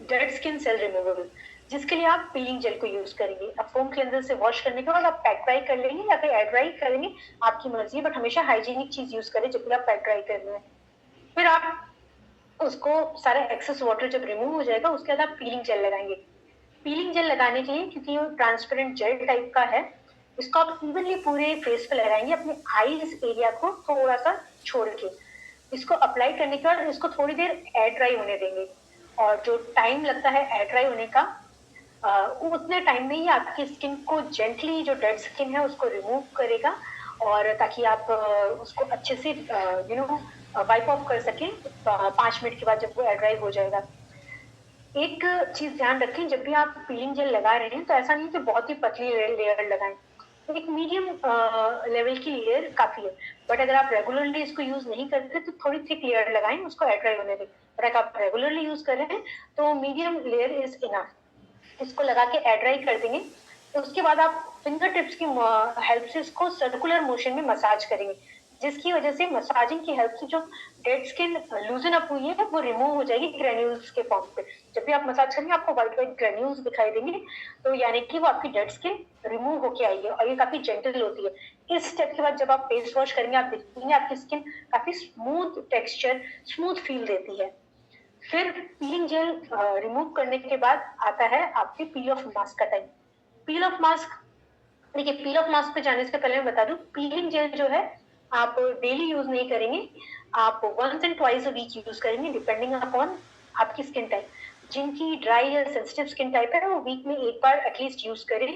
डेड स्किन सेल रिमूवल, जिसके लिए आप पीलिंग जेल को यूज करेंगे। अब फोम क्लेंजर से वॉश करने के बाद आप पैक ड्राई कर लेंगे या फिर एयर ड्राई करेंगे, आपकी मर्जी है, बट हमेशा हाइजीनिक चीज यूज करें जब भी आप पैक ड्राई कर रहे हैं। फिर आप उसको सारा एक्सेस वाटर जब रिमूव हो जाएगा उसके बाद आप पीलिंग जेल लगाएंगे। पीलिंग जेल लगाने के लिए, क्योंकि वो ट्रांसपेरेंट जेल टाइप का है, इसको आप इवनली पूरे फेस पे लगाएंगे, अपने आईज एरिया को थोड़ा सा छोड़ के। इसको अप्लाई करने के बाद इसको थोड़ी देर एयर ड्राई होने देंगे, और जो टाइम लगता है एयर ड्राई होने का उतने टाइम में ही आपकी स्किन को जेंटली जो डेड स्किन है उसको रिमूव करेगा, और ताकि आप उसको अच्छे से वाइप ऑफ कर सकें 5 मिनट के बाद जब वो एयर ड्राई हो जाएगा। एक चीज ध्यान रखें, जब भी आप पीलिंग जेल लगा रहे हैं तो ऐसा नहीं कि बहुत ही पतली लेयर लगाएं, एक मीडियम लेवल की लेयर काफी है। बट अगर आप रेगुलरली इसको यूज नहीं करते तो थोड़ी थिक लेयर लगाएं, उसको एयर ड्राई होने दें। बट अगर आप रेगुलरली यूज कर रहे हैं तो मीडियम लेयर इज इनफ। इसको लगा के एयर ड्राई कर देंगे। तो उसके बाद आप फिंगर टिप्स की हेल्प से इसको सर्कुलर मोशन में मसाज करेंगे, जिसकी वजह से मसाजिंग की हेल्प से जो डेड स्किन लूजन अप हुई है वो रिमूव हो जाएगी ग्रेन्यूल्स के फॉर्म पे। जब भी आप मसाज करेंगे आपको व्हाइट व्हाइट ग्रेन्यूल्स दिखाई देंगे, तो यानी कि वो आपकी डेड स्किन रिमूव होके आई है, और ये काफी जेंटल होती है। इस स्टेप के बाद जब आप फेस वॉश करेंगे आप देखेंगे आपकी स्किन काफी स्मूथ टेक्सचर, स्मूथ फील देती है। फिर पीलिंग जेल रिमूव करने के बाद आता है आपके पील ऑफ मास्क का टाइम। पील ऑफ मास्क, देखिए पील ऑफ मास्क पे जाने से पहले मैं बता दूं, पीलिंग जेल जो है आप डेली यूज नहीं करेंगे, आप once and twice a week use करेंगे डिपेंडिंग अपॉन आपकी स्किन टाइप। जिनकी ड्राई या सेंसिटिव स्किन टाइप है वो वीक में एक बार एटलीस्ट यूज करें,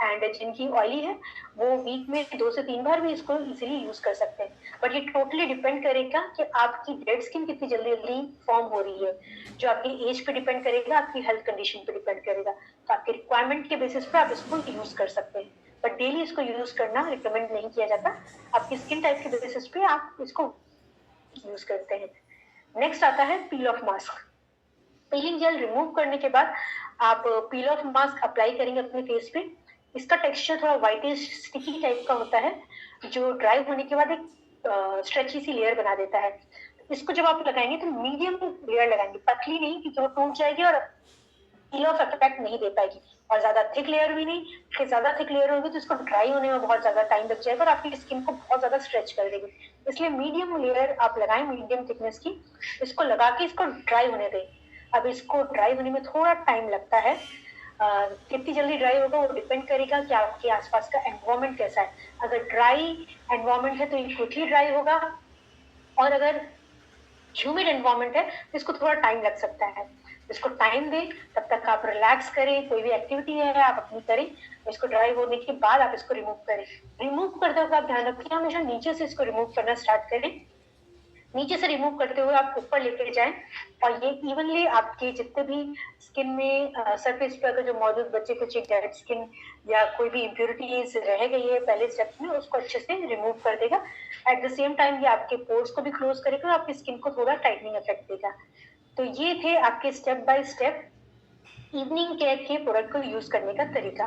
एंड जिनकी ऑयली है वो वीक में 2 से 3 बार भी इसको इजीली यूज कर सकते हैं। बट ये टोटली डिपेंड करेगा कि आपकी डेड स्किन कितनी जल्दी जल्दी फॉर्म हो रही है, जो आपकी एज पे डिपेंड करेगा, आपकी हेल्थ कंडीशन पे डिपेंड करेगा। तो आपके रिक्वायरमेंट के बेसिस पे आप इसको यूज कर सकते हैं, बट डेली इसको यूज करना रिकमेंड नहीं किया जाता। आपकी स्किन टाइप के बेसिस पे आप इसको यूज करते हैं। नेक्स्ट आता है पील of mask. Piling jail remove करने के बाद आप पील ऑफ मास्क अप्लाई करेंगे अपने फेस पे। इसका टेक्सचर थोड़ा व्हाइटिश स्टिकी टाइप का होता है, जो ड्राई होने के बाद एक स्ट्रेची सी लेयर बना देता है। इसको जब आप लगाएंगे तो मीडियम लेयर लगाएंगे, पतली नहीं, क्योंकि वो टूट जाएगी और पील ऑफ इफेक्ट नहीं दे पाएगी, और ज्यादा थिक लेयर भी नहीं, कि ज्यादा थिक लेयर होगी तो इसको ड्राई होने में बहुत ज्यादा टाइम लग जाएगा और आपकी स्किन को बहुत ज्यादा स्ट्रेच कर देगी। इसलिए मीडियम लेयर आप लगाएं, मीडियम थिकनेस की। इसको लगा के इसको ड्राई होने दें। अब इसको ड्राई होने में थोड़ा टाइम लगता है, कितनी जल्दी ड्राई होगा वो डिपेंड करेगा कि आपके आसपास का एनवायरनमेंट कैसा है। अगर ड्राई एनवायरनमेंट है तो ये क्विकली ड्राई होगा, और अगर ह्यूमिड एनवायरनमेंट है तो इसको थोड़ा टाइम लग सकता है। इसको टाइम दें, तब तक आप रिलैक्स करें, कोई भी एक्टिविटी है आप अपनी करें। इसको ड्राई होने के बाद आप इसको रिमूव करें। रिमूव करते वक्त आप ध्यान रखें हमेशा नीचे से इसको रिमूव करना स्टार्ट करें। नीचे से रिमूव करते हुए आप ऊपर लेके जाएं, और ये इवनली आपके जितने भी स्किन में सरफेस पे अगर जो मौजूद बचे कुछ डेड स्किन या कोई भी इम्प्योरिटीज रह गई है पहले स्टेप्स में, उसको अच्छे से रिमूव कर देगा। एट द सेम टाइम ये आपके पोर्स को भी क्लोज करेगा और आपकी स्किन को थोड़ा टाइटनिंग इफेक्ट देगा। तो ये थे आपके step by step evening care के प्रोडक्ट को यूज करने का तरीका।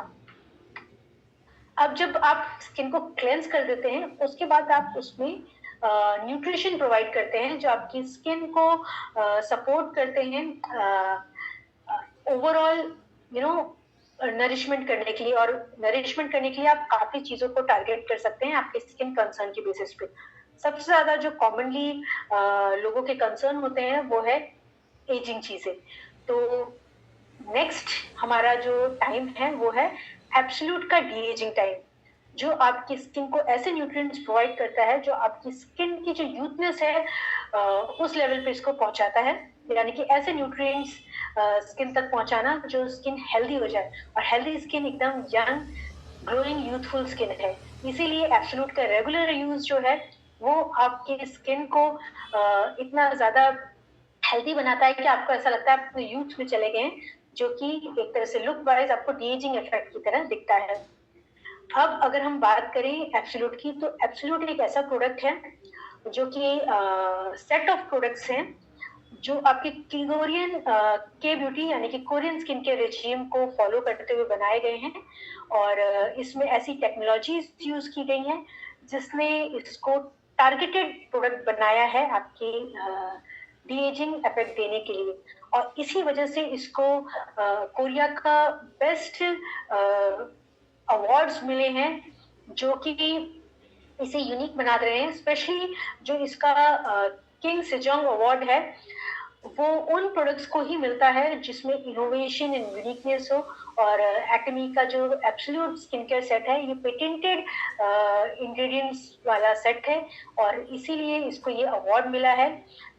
अब जब आप स्किन को क्लेंस कर देते हैं, उसके बाद आप उसमें न्यूट्रिशन प्रोवाइड करते हैं जो आपकी स्किन को सपोर्ट करते हैं ओवरऑल नरिशमेंट करने के लिए। और नरिशमेंट करने के लिए आप काफी चीजों को टारगेट कर सकते हैं आपके स्किन कंसर्न के बेसिस पे। सबसे ज्यादा जो कॉमनली लोगों के कंसर्न होते हैं वो है एजिंग चीजें। तो नेक्स्ट हमारा जो टाइम है वो है एब्सोल्यूट का डी एजिंग टाइम, जो आपकी स्किन को ऐसे न्यूट्रिएंट्स प्रोवाइड करता है जो आपकी स्किन की जो यूथनेस है उस लेवल पे इसको पहुंचाता है। यानी कि ऐसे न्यूट्रिएंट्स स्किन तक पहुंचाना जो स्किन हेल्दी हो जाए, और हेल्दी स्किन एकदम यंग ग्रोइंग यूथफुल स्किन है। इसीलिए एब्सोल्यूट का रेगुलर यूज जो है वो आपकी स्किन को इतना ज्यादा हेल्दी बनाता है कि आपको ऐसा लगता है आप यूथ में चले गए, जो कि एक तरह से लुक वाइज आपको डी एजिंग इफेक्ट की तरह दिखता है। अब अगर हम बात करें एब्सोल्यूट की, तो एब्सोल्यूट एक ऐसा प्रोडक्ट है जो कि सेट ऑफ प्रोडक्ट्स हैं जो आपके कोरियन के ब्यूटी यानी कि कोरियन स्किन के रेजिम को फॉलो करते हुए बनाए गए हैं। और इसमें ऐसी टेक्नोलॉजीज यूज की गई हैं जिसने इसको टारगेटेड प्रोडक्ट बनाया है आपकी डी एजिंग इफेक्ट देने के लिए। और इसी वजह से इसको कोरिया का बेस्ट अवार्ड्स मिले हैं जो कि इसे यूनिक बना रहे हैं। स्पेशली जो इसका किंग सेजोंग अवार्ड है वो उन प्रोडक्ट्स को ही मिलता है जिसमें इनोवेशन एंड यूनिकनेस हो। और एक्मे का जो एब्सोल्यूट स्किन केयर सेट है ये पेटेंटेड इंग्रेडिएंट्स वाला सेट है, और इसीलिए इसको ये अवार्ड मिला है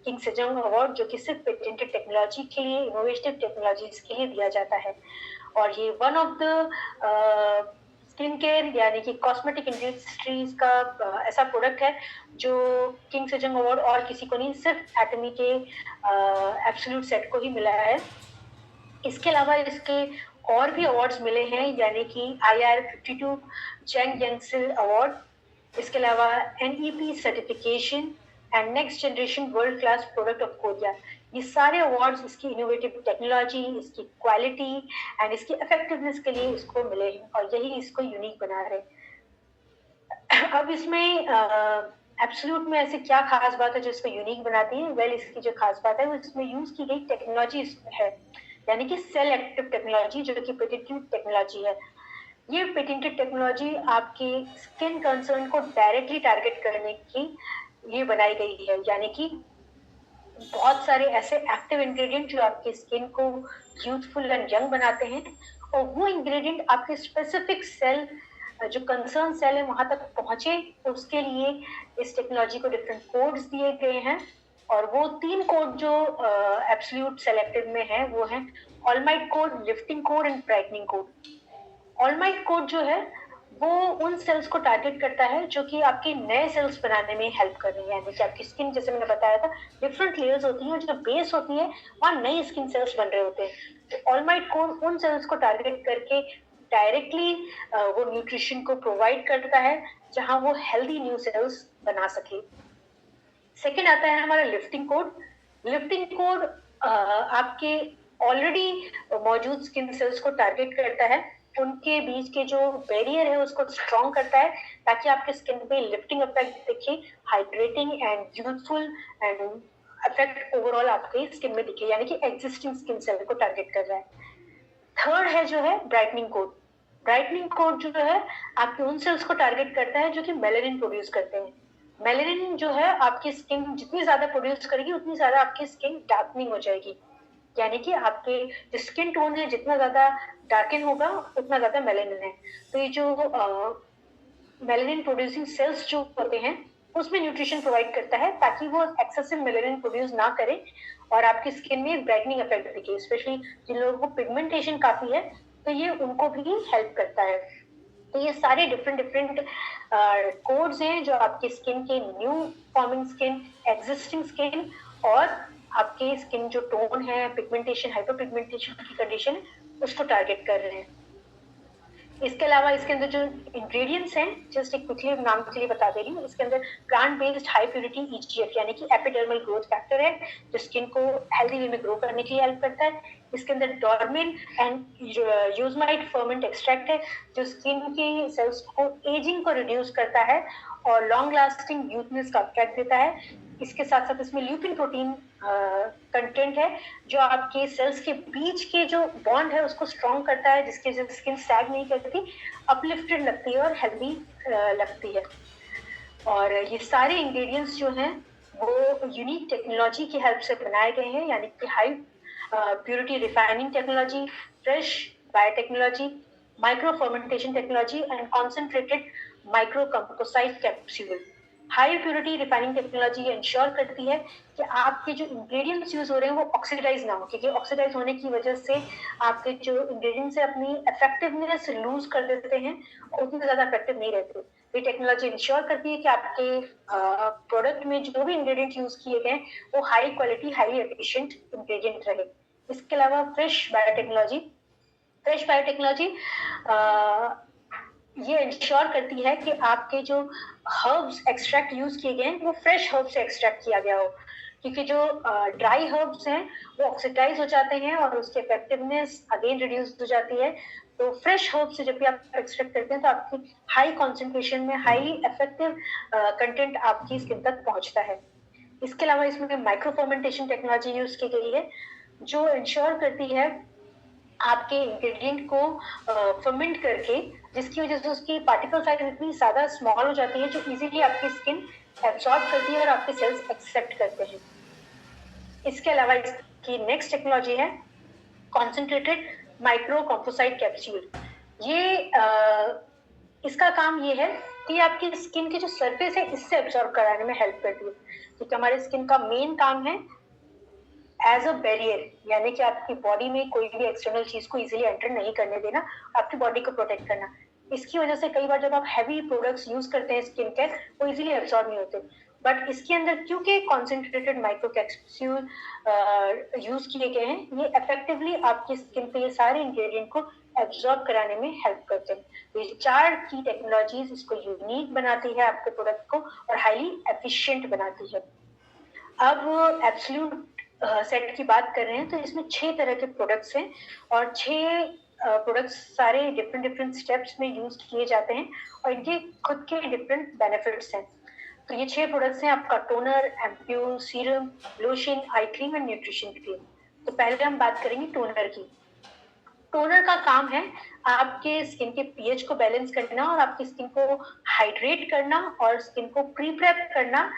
किंग सेजोंग अवार्ड, जो कि सिर्फ पेटेंटेड टेक्नोलॉजी के लिए, इनोवेटिव टेक्नोलॉजीज के लिए दिया जाता है। और ये one of the skin care यानी कि कॉस्मेटिक इंडस्ट्रीज का ऐसा प्रोडक्ट है जो किंग सेजोंग अवार्ड और किसी को नहीं, सिर्फ एक्मे के एब्सोल्यूट सेट को ही मिला है। इसके अलावा इसके और भी अवार्ड्स मिले हैं, यानी कि IR52 चैंग यंगसिल अवार्ड, इसके अलावा NEP certification and next generation world class product of Korea. ये सारे अवार्ड्स इसकी इनोवेटिव टेक्नोलॉजी, इसकी क्वालिटी एंड इसकी इफेक्टिवनेस के लिए इसको मिले हैं, और यही इसको यूनिक बना रहे हैं। अब इसमें एब्सोल्यूट में ऐसी क्या खास बात है जो इसको यूनिक बनाती है? वेल, इसकी जो खास बात है वो इसमें यूज की गई टेक्नोलॉजी है, यानी कि सेल एक्टिव टेक्नोलॉजी, जो कि पेटेंटेड टेक्नोलॉजी है। ये पेटेंटेड टेक्नोलॉजी आपकी स्किन कंसर्न को डायरेक्टली टारगेट करने की ये बनाई गई है। यानी कि बहुत सारे ऐसे एक्टिव इंग्रेडिएंट जो आपकी स्किन को यूथफुल एंड यंग बनाते हैं, और वो इंग्रेडिएंट आपके स्पेसिफिक सेल जो कंसर्न सेल है वहां तक पहुंचे, उसके लिए इस टेक्नोलॉजी को डिफरेंट कोड्स दिए गए हैं। और वो 3 कोड जो एब्सोल्यूट सेलेक्टिव में है वो है allmight code, lifting code and brightening code. Allmight code जो है वो उन सेल्स को टारगेट करता है जो कि आपके नए सेल्स बनाने में हेल्प कर रही है। यानी कि आपकी स्किन, जैसे मैंने बताया था, डिफरेंट लेयर्स होती हैं, जो बेस होती है वहाँ नई स्किन सेल्स बन रहे होते हैं। तो ऑलमाइट कोड उन सेल्स को टारगेट करके डायरेक्टली वो न्यूट्रिशन को प्रोवाइड करता है जहाँ वो हेल्दी न्यू सेल्स बना सके। सेकेंड आता है हमारा लिफ्टिंग कोड। लिफ्टिंग कोड आपके ऑलरेडी मौजूद स्किन सेल्स को टारगेट करता है, उनके बीच के जो बैरियर है उसको स्ट्रॉन्ग करता है ताकि आपके स्किन पे लिफ्टिंग इफेक्ट दिखे, hydrating and youthful and effect overall आपके स्किन में दिखे, यानी कि एग्जिस्टिंग स्किन सेल को टारगेट कर रहा है। थर्ड है जो है ब्राइटनिंग कोड। ब्राइटनिंग कोड जो है आपके उन सेल्स को टारगेट करता है जो कि मेलेनिन प्रोड्यूस करते हैं। मेलेनिन जो है आपकी स्किन जितनी ज्यादा प्रोड्यूस करेगी उतनी ज्यादा आपकी स्किन डार्कनिंग हो जाएगी, यानी कि आपके जो स्किन टोन है जितना ज्यादा डार्कन होगा उतना ज्यादा मेलेनिन है। तो ये जो मेलेनिन प्रोड्यूसिंग सेल्स जो होते हैं उसमें न्यूट्रिशन प्रोवाइड करता है ताकि वो एक्सेसिव मेलेनिन प्रोड्यूस ना करे और आपकी स्किन में ब्राइटनिंग इफेक्ट दिखे। स्पेशली जिन लोगों को पिगमेंटेशन काफी है तो ये उनको भी हेल्प करता है। तो ये सारे डिफरेंट कोड्स हैं जो आपकी स्किन के new forming skin, existing skin और आपके स्किन जो टोन है, पिगमेंटेशन, हाइपर पिगमेंटेशन की कंडीशन, उसको टारगेट कर रहे हैं। इसके अलावा इसके अंदर जो इंग्रेडिएंट्स हैं, जस्ट एक क्विकली नाम के लिए बता दे रही हूँ। इसके अंदर plant based high purity EGF यानी कि एपिडर्मल ग्रोथ फैक्टर है, जो स्किन को हेल्दी वे में ग्रो करने के लिए हेल्प करता है। इसके अंदर डॉर्मिन एंड यूजमाइट फर्मेंट एक्सट्रैक्ट है, जो स्किन की सेल्स को एजिंग को रिड्यूस करता है और लॉन्ग लास्टिंग यूथनेस का इफेक्ट देता है। इसके साथ साथ इसमें ल्यूपिन प्रोटीन कंटेंट है, जो आपके सेल्स के बीच के जो बॉन्ड है उसको स्ट्रॉन्ग करता है, जिसके वजह से स्किन सैग नहीं करती, अपलिफ्टेड लगती है और हेल्दी लगती है। और ये सारे इंग्रेडिएंट्स जो हैं वो यूनिक टेक्नोलॉजी की हेल्प से बनाए गए हैं, यानी कि high purity refining technology, fresh biotechnology, micro fermentation technology and concentrated micro composite capsule. High purity refining technology ensure करती है कि आपके जो इंग्रेडिएंट्स यूज हो रहे हैं वो ऑक्सीडाइज ना हो, क्योंकि ऑक्सीडाइज होने की वजह से आपके जो इंग्रेडिएंट्स है अपनी इफेक्टिवनेस लूज कर देते हैं और उतने ज्यादा इफेक्टिव नहीं रहते। ये टेक्नोलॉजी इंश्योर करती है कि आपके प्रोडक्ट में जो भी इंग्रेडिएंट यूज किए गए वो high quality highly efficient ingredient रहे। इसके अलावा फ्रेश बायोटेक्नोलॉजी ये इंश्योर करती है कि आपके जो हर्ब्स एक्सट्रैक्ट यूज किए गए हैं वो फ्रेश हर्ब से एक्सट्रैक्ट किया गया हो, क्योंकि जो ड्राई हर्ब्स हैं वो ऑक्सीडाइज हो जाते हैं और उसकी इफेक्टिवनेस अगेन रिड्यूस हो जाती है। तो फ्रेश हर्ब से जब भी आप एक्सट्रैक्ट करते हैं तो आपकी हाई कॉन्सेंट्रेशन में हाई इफेक्टिव कंटेंट आपकी स्किन तक पहुंचता है। इसके अलावा इसमें माइक्रो फर्मेंटेशन टेक्नोलॉजी यूज की गई है, जो इंश्योर करती है आपके इंग्रेडिएंट को फर्मेंट करके, जिसकी वजह से उसकी पार्टिकल साइज इतनी ज्यादा स्मॉल हो जाती है जो इजीली आपकी स्किन एब्सॉर्ब करती है और आपके सेल्स एक्सेप्ट करते हैं। इसके अलावा इसकी नेक्स्ट टेक्नोलॉजी है कॉन्सेंट्रेटेड माइक्रो कंपोसाइट कैप्सूल। ये इसका काम ये है कि आपकी स्किन की जो सरफेस है इससे एब्सॉर्ब कराने में हेल्प करती है, क्योंकि हमारे स्किन का मेन काम है एज अ बैरियर, यानी कि आपकी बॉडी में कोई भी एक्सटर्नल चीज को इजीली एंटर नहीं करने देना, आपकी बॉडी को प्रोटेक्ट करना। इसकी वजह से कई बार जब आप हैवी प्रोडक्ट्स यूज करते हैं स्किन केयर, वो इजीली एब्सॉर्ब नहीं होते, बट इसके अंदर क्योंकि कॉन्सेंट्रेटेड माइक्रो कैप्सूल यूज किए गए हैं, ये इफेक्टिवली आपकी स्किन पे ये सारे इंग्रेडिएंट को एब्सॉर्ब कराने में हेल्प करते हैं। तो ये 4 की टेक्नोलॉजीज इसको यूनिक बनाती है आपके प्रोडक्ट को और हाईली एफिशिएंट बनाती है। अब एब्सोल्यूट सेट की बात कर रहे हैं तो इसमें 6 तरह के प्रोडक्ट्स हैं और 6 प्रोडक्ट्स सारे डिफरेंट स्टेप्स में यूज किए जाते हैं और इनके खुद के डिफरेंट बेनिफिट्स हैं। तो ये 6 प्रोडक्ट्स हैं आपका toner, ampoule, serum, lotion, eye cream and nutrition cream. तो पहले हम बात करेंगे टोनर की। टोनर का काम है आपके स्किन के पीएच को बैलेंस करना और आपकी स्किन को हाइड्रेट करना और स्किन को प्री प्रेप करना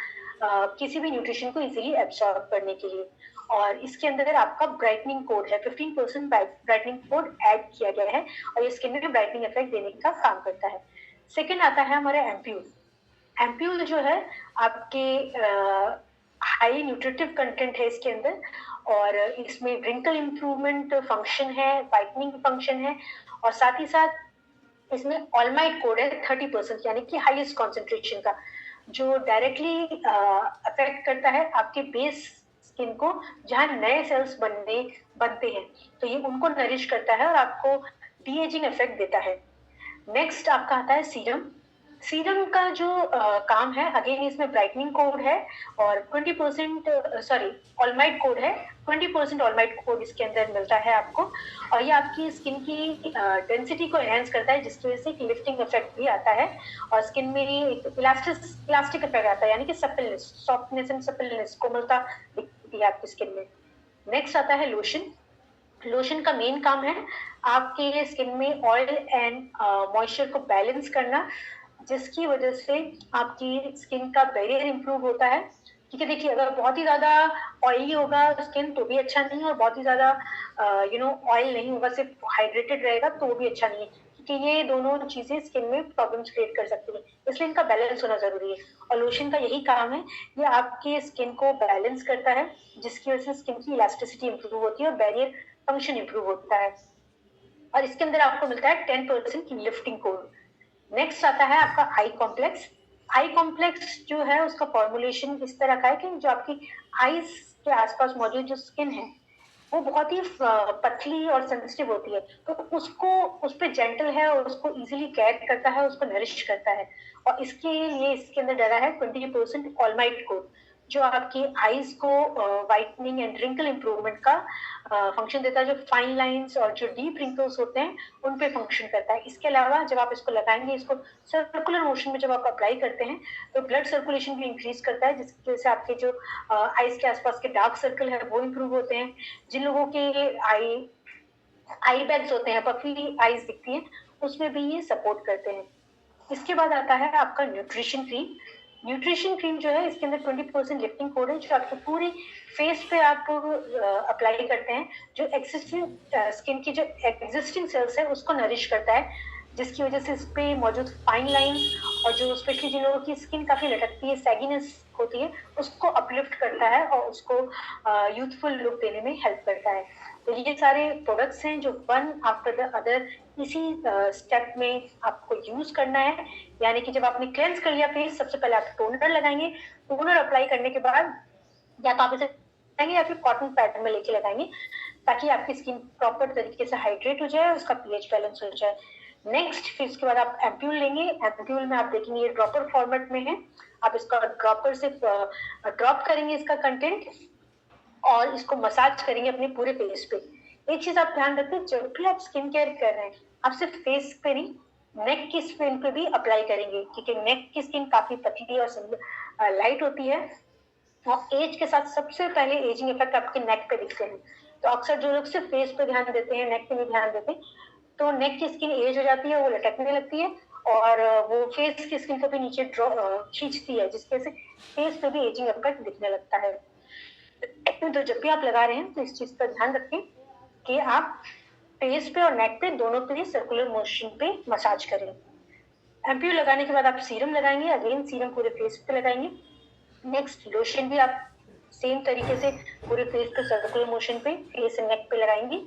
किसी भी न्यूट्रिशन को इजीली एब्सॉर्ब करने के लिए। और इसके अंदर आपका ब्राइटनिंग कोड है, 15% ब्राइटनिंग कोड ऐड किया गया है और ये स्किन में ब्राइटनिंग इफेक्ट देने का काम करता है। सेकेंड आता है हमारा एम्प्यूल। एम्प्यूल जो है आपके हाई न्यूट्रिटिव कंटेंट है इसके अंदर और इसमें रिंकल इम्प्रूवमेंट फंक्शन है, वाइटनिंग फंक्शन है और साथ ही साथ इसमें ऑलमाइट कोड है 30%, यानी कि हाईएस्ट कॉन्सेंट्रेशन का, जो डायरेक्टली अफेक्ट करता है आपके बेस स्किन को, जहाँ नए सेल्स बनते हैं, तो ये उनको नरिश करता है और आपको डी एजिंग इफेक्ट देता है। नेक्स्ट आपका आता है सीरम। सीरम का जो काम है, अगेन इसमें ब्राइटनिंग कोड है और 20% ऑलमाइट कोड है, 20% ऑलमाइट कोड इसके अंदर मिलता है आपको और ये आपकी स्किन की डेंसिटी को एनहेंस करता है, जिसकी वजह से एक लिफ्टिंग इफेक्ट भी आता है और स्किन में एक इलास्टिक इफेक्ट आता है, यानी कि सप्पलनेस, सॉफ्टनेस एंड सप्पलनेस, कोमलता दिखती है आपकी स्किन में। नेक्स्ट आता है लोशन। लोशन का मेन काम है आपके स्किन में ऑयल एंड मॉइस्चर को बैलेंस करना, जिसकी वजह से आपकी स्किन का बैरियर इंप्रूव होता है। क्योंकि देखिए, अगर बहुत ही ज्यादा ऑयली होगा स्किन तो भी अच्छा नहीं, और बहुत ही ज्यादा ऑयल नहीं होगा, सिर्फ हाइड्रेटेड रहेगा तो वो भी अच्छा नहीं है, क्योंकि ये दोनों चीजें स्किन में प्रॉब्लम्स क्रिएट कर सकती है, इसलिए इनका बैलेंस होना जरूरी है। और लोशन का यही काम है, ये आपके स्किन को बैलेंस करता है, जिसकी वजह से स्किन की इलास्टिसिटी इंप्रूव होती है और बैरियर फंक्शन इंप्रूव होता है। और इसके अंदर आपको मिलता है 10% की लिफ्टिंग कोड। नेक्स्ट आता है आपका आई कॉम्प्लेक्स। आई कॉम्प्लेक्स जो है उसका फॉर्मुलेशन इस तरह का है कि जो आपकी आईज के आसपास मौजूद जो स्किन है वो बहुत ही पतली और सेंसिटिव होती है, तो उसको उस पे जेंटल है और उसको इजीली कैच करता है, उसको नरिश करता है। और इसके लिए इसके अंदर डला है 20% ऑलमाइट कोड, जो आपकी आईज को वाइटनिंग एंड रिंकल इंप्रूवमेंट का फंक्शन देता है, जो फाइन लाइंस और जो डीप रिंकल्स होते हैं उन पे फंक्शन करता है। इसके अलावा जब आप इसको लगाएंगे, इसको सर्कुलर मोशन में जब आप अप्लाई करते हैं तो ब्लड सर्कुलेशन भी इंक्रीज करता है, जिसकी वजह से आपके जो आईज के आसपास के डार्क सर्कल है वो इंप्रूव होते हैं। जिन लोगों के आई बैग्स होते हैं, पफी आईज दिखती है, उसमें भी ये सपोर्ट करते हैं। इसके बाद आता है आपका न्यूट्रिशन क्रीम। न्यूट्रिशन क्रीम जो है, इसके अंदर 20% लिफ्टिंग कोड है, जो आपके पूरे फेस पे आप अप्लाई करते हैं, जो एक्सिस्टिंग स्किन की जो एग्जिस्टिंग सेल्स है उसको नरिश करता है, जिसकी वजह से इस पे मौजूद फाइन लाइंस और जो स्पेशली जिन लोगों की स्किन काफी लटकती है, सैगीनेस होती है, उसको अपलिफ्ट करता है और उसको यूथफुल लुक देने में हेल्प करता है। तो ये सारे प्रोडक्ट्स हैं जो वन आफ्टर द अदर इसी स्टेप में आपको यूज करना है। यानी कि जब आपने क्लेंस कर लिया फेस, सबसे पहले आप टोनर लगाएंगे। टोनर अप्लाई करने के बाद या तो आप इसे लगाएंगे या फिर कॉटन पैड में लेके लगाएंगे, ताकि आपकी स्किन प्रॉपर तरीके से हाइड्रेट हो जाए, उसका पीएच बैलेंस हो जाए। नेक्स्ट फिर उसके बाद आप एम्प्यूल लेंगे। एम्प्यूल में आप देखेंगे ये ड्रॉपर फॉर्मेट में है, आप इसका ड्रॉपर से ड्रॉप करेंगे इसका कंटेंट और इसको मसाज करेंगे अपने पूरे फेस पे। एक चीज आप ध्यान रखें, जब भी आप स्किन केयर कर रहे हैं, आप सिर्फ फेस पे नहीं, नेक की स्किन पे भी अप्लाई करेंगे, क्योंकि नेक की स्किन काफी पतली और लाइट होती है और एज के साथ सबसे पहले एजिंग इफेक्ट आपके नेक पे दिखते हैं। तो अक्सर जो लोग सिर्फ फेस पे ध्यान देते हैं, नेक पे नहीं ध्यान देते, तो नेक की स्किन एज हो जाती है, वो लटकने लगती है और वो फेस की स्किन को भी नीचे खींचती है, जिसकी वजह से फेस पे भी एजिंग इफेक्ट दिखने लगता है। तो जब भी आप लगा रहे हैं तो इस चीज का ध्यान रखें कि आप फेस पे और नेक पे दोनों पे सर्कुलर मोशन पे मसाज करें। एम्प्यूल लगाने के बाद आप सीरम लगाएंगे, अगेन सीरम पूरे फेस पे लगाएंगे। नेक्स्ट लोशन भी आप सेम तरीके से पूरे फेस पे सर्कुलर मोशन पे फेस एंड नेक पे लगाएंगे।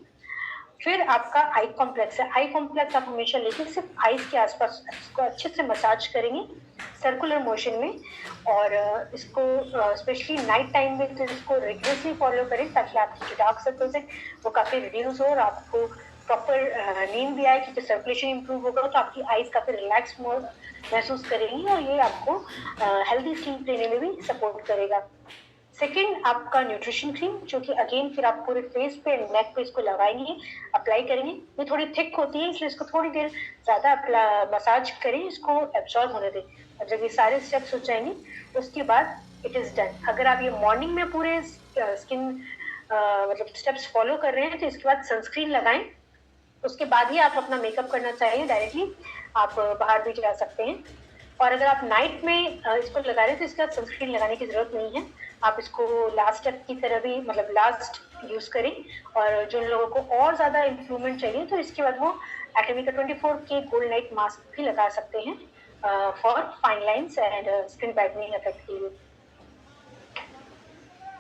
फिर आपका आई कॉम्प्लेक्स है। आई कॉम्प्लेक्स आप हमेशा लेके सिर्फ आईज के आसपास इसको अच्छे से मसाज करेंगे सर्कुलर मोशन में, और इसको स्पेशली नाइट टाइम में तो इसको रेगुलरली फॉलो करें, ताकि आपके जो डार्क सर्कल्स है वो काफी रिड्यूस हो और आपको प्रॉपर नींद भी आए, क्योंकि सर्कुलेशन इंप्रूव होगा तो आपकी आईज काफी रिलैक्स महसूस करेंगी और ये आपको हेल्दी स्लीप लेने में भी सपोर्ट करेगा। सेकेंड आपका न्यूट्रिशन क्रीम, जो कि अगेन फिर आप पूरे फेस पे नेक पे इसको लगाएंगे, अप्लाई करेंगे। ये थोड़ी थिक होती है, इसलिए इसको थोड़ी देर ज्यादा मसाज करें, इसको एब्जॉर्ब होने दें। और जब ये सारे स्टेप्स हो जाएंगे उसके बाद इट इज डन। अगर आप ये मॉर्निंग में पूरे स्किन मतलब स्टेप्स फॉलो कर रहे हैं तो इसके बाद सनस्क्रीन लगाएं, उसके बाद ही आप अपना मेकअप करना चाहिए। डायरेक्टली आप बाहर भी जा सकते हैं। और अगर आप नाइट में इसको लगा रहे हैं तो इसके बाद सनस्क्रीन लगाने की जरूरत नहीं है, आप इसको लास्ट स्टेप की तरह भी मतलब लास्ट यूज करें। और जो लोगों को और ज्यादा इम्प्रूवमेंट चाहिए तो इसके बाद वो एटमी का 24K गोल्ड नाइट मास्क भी लगा सकते हैं for fine lines and skin brightening effect के लिए।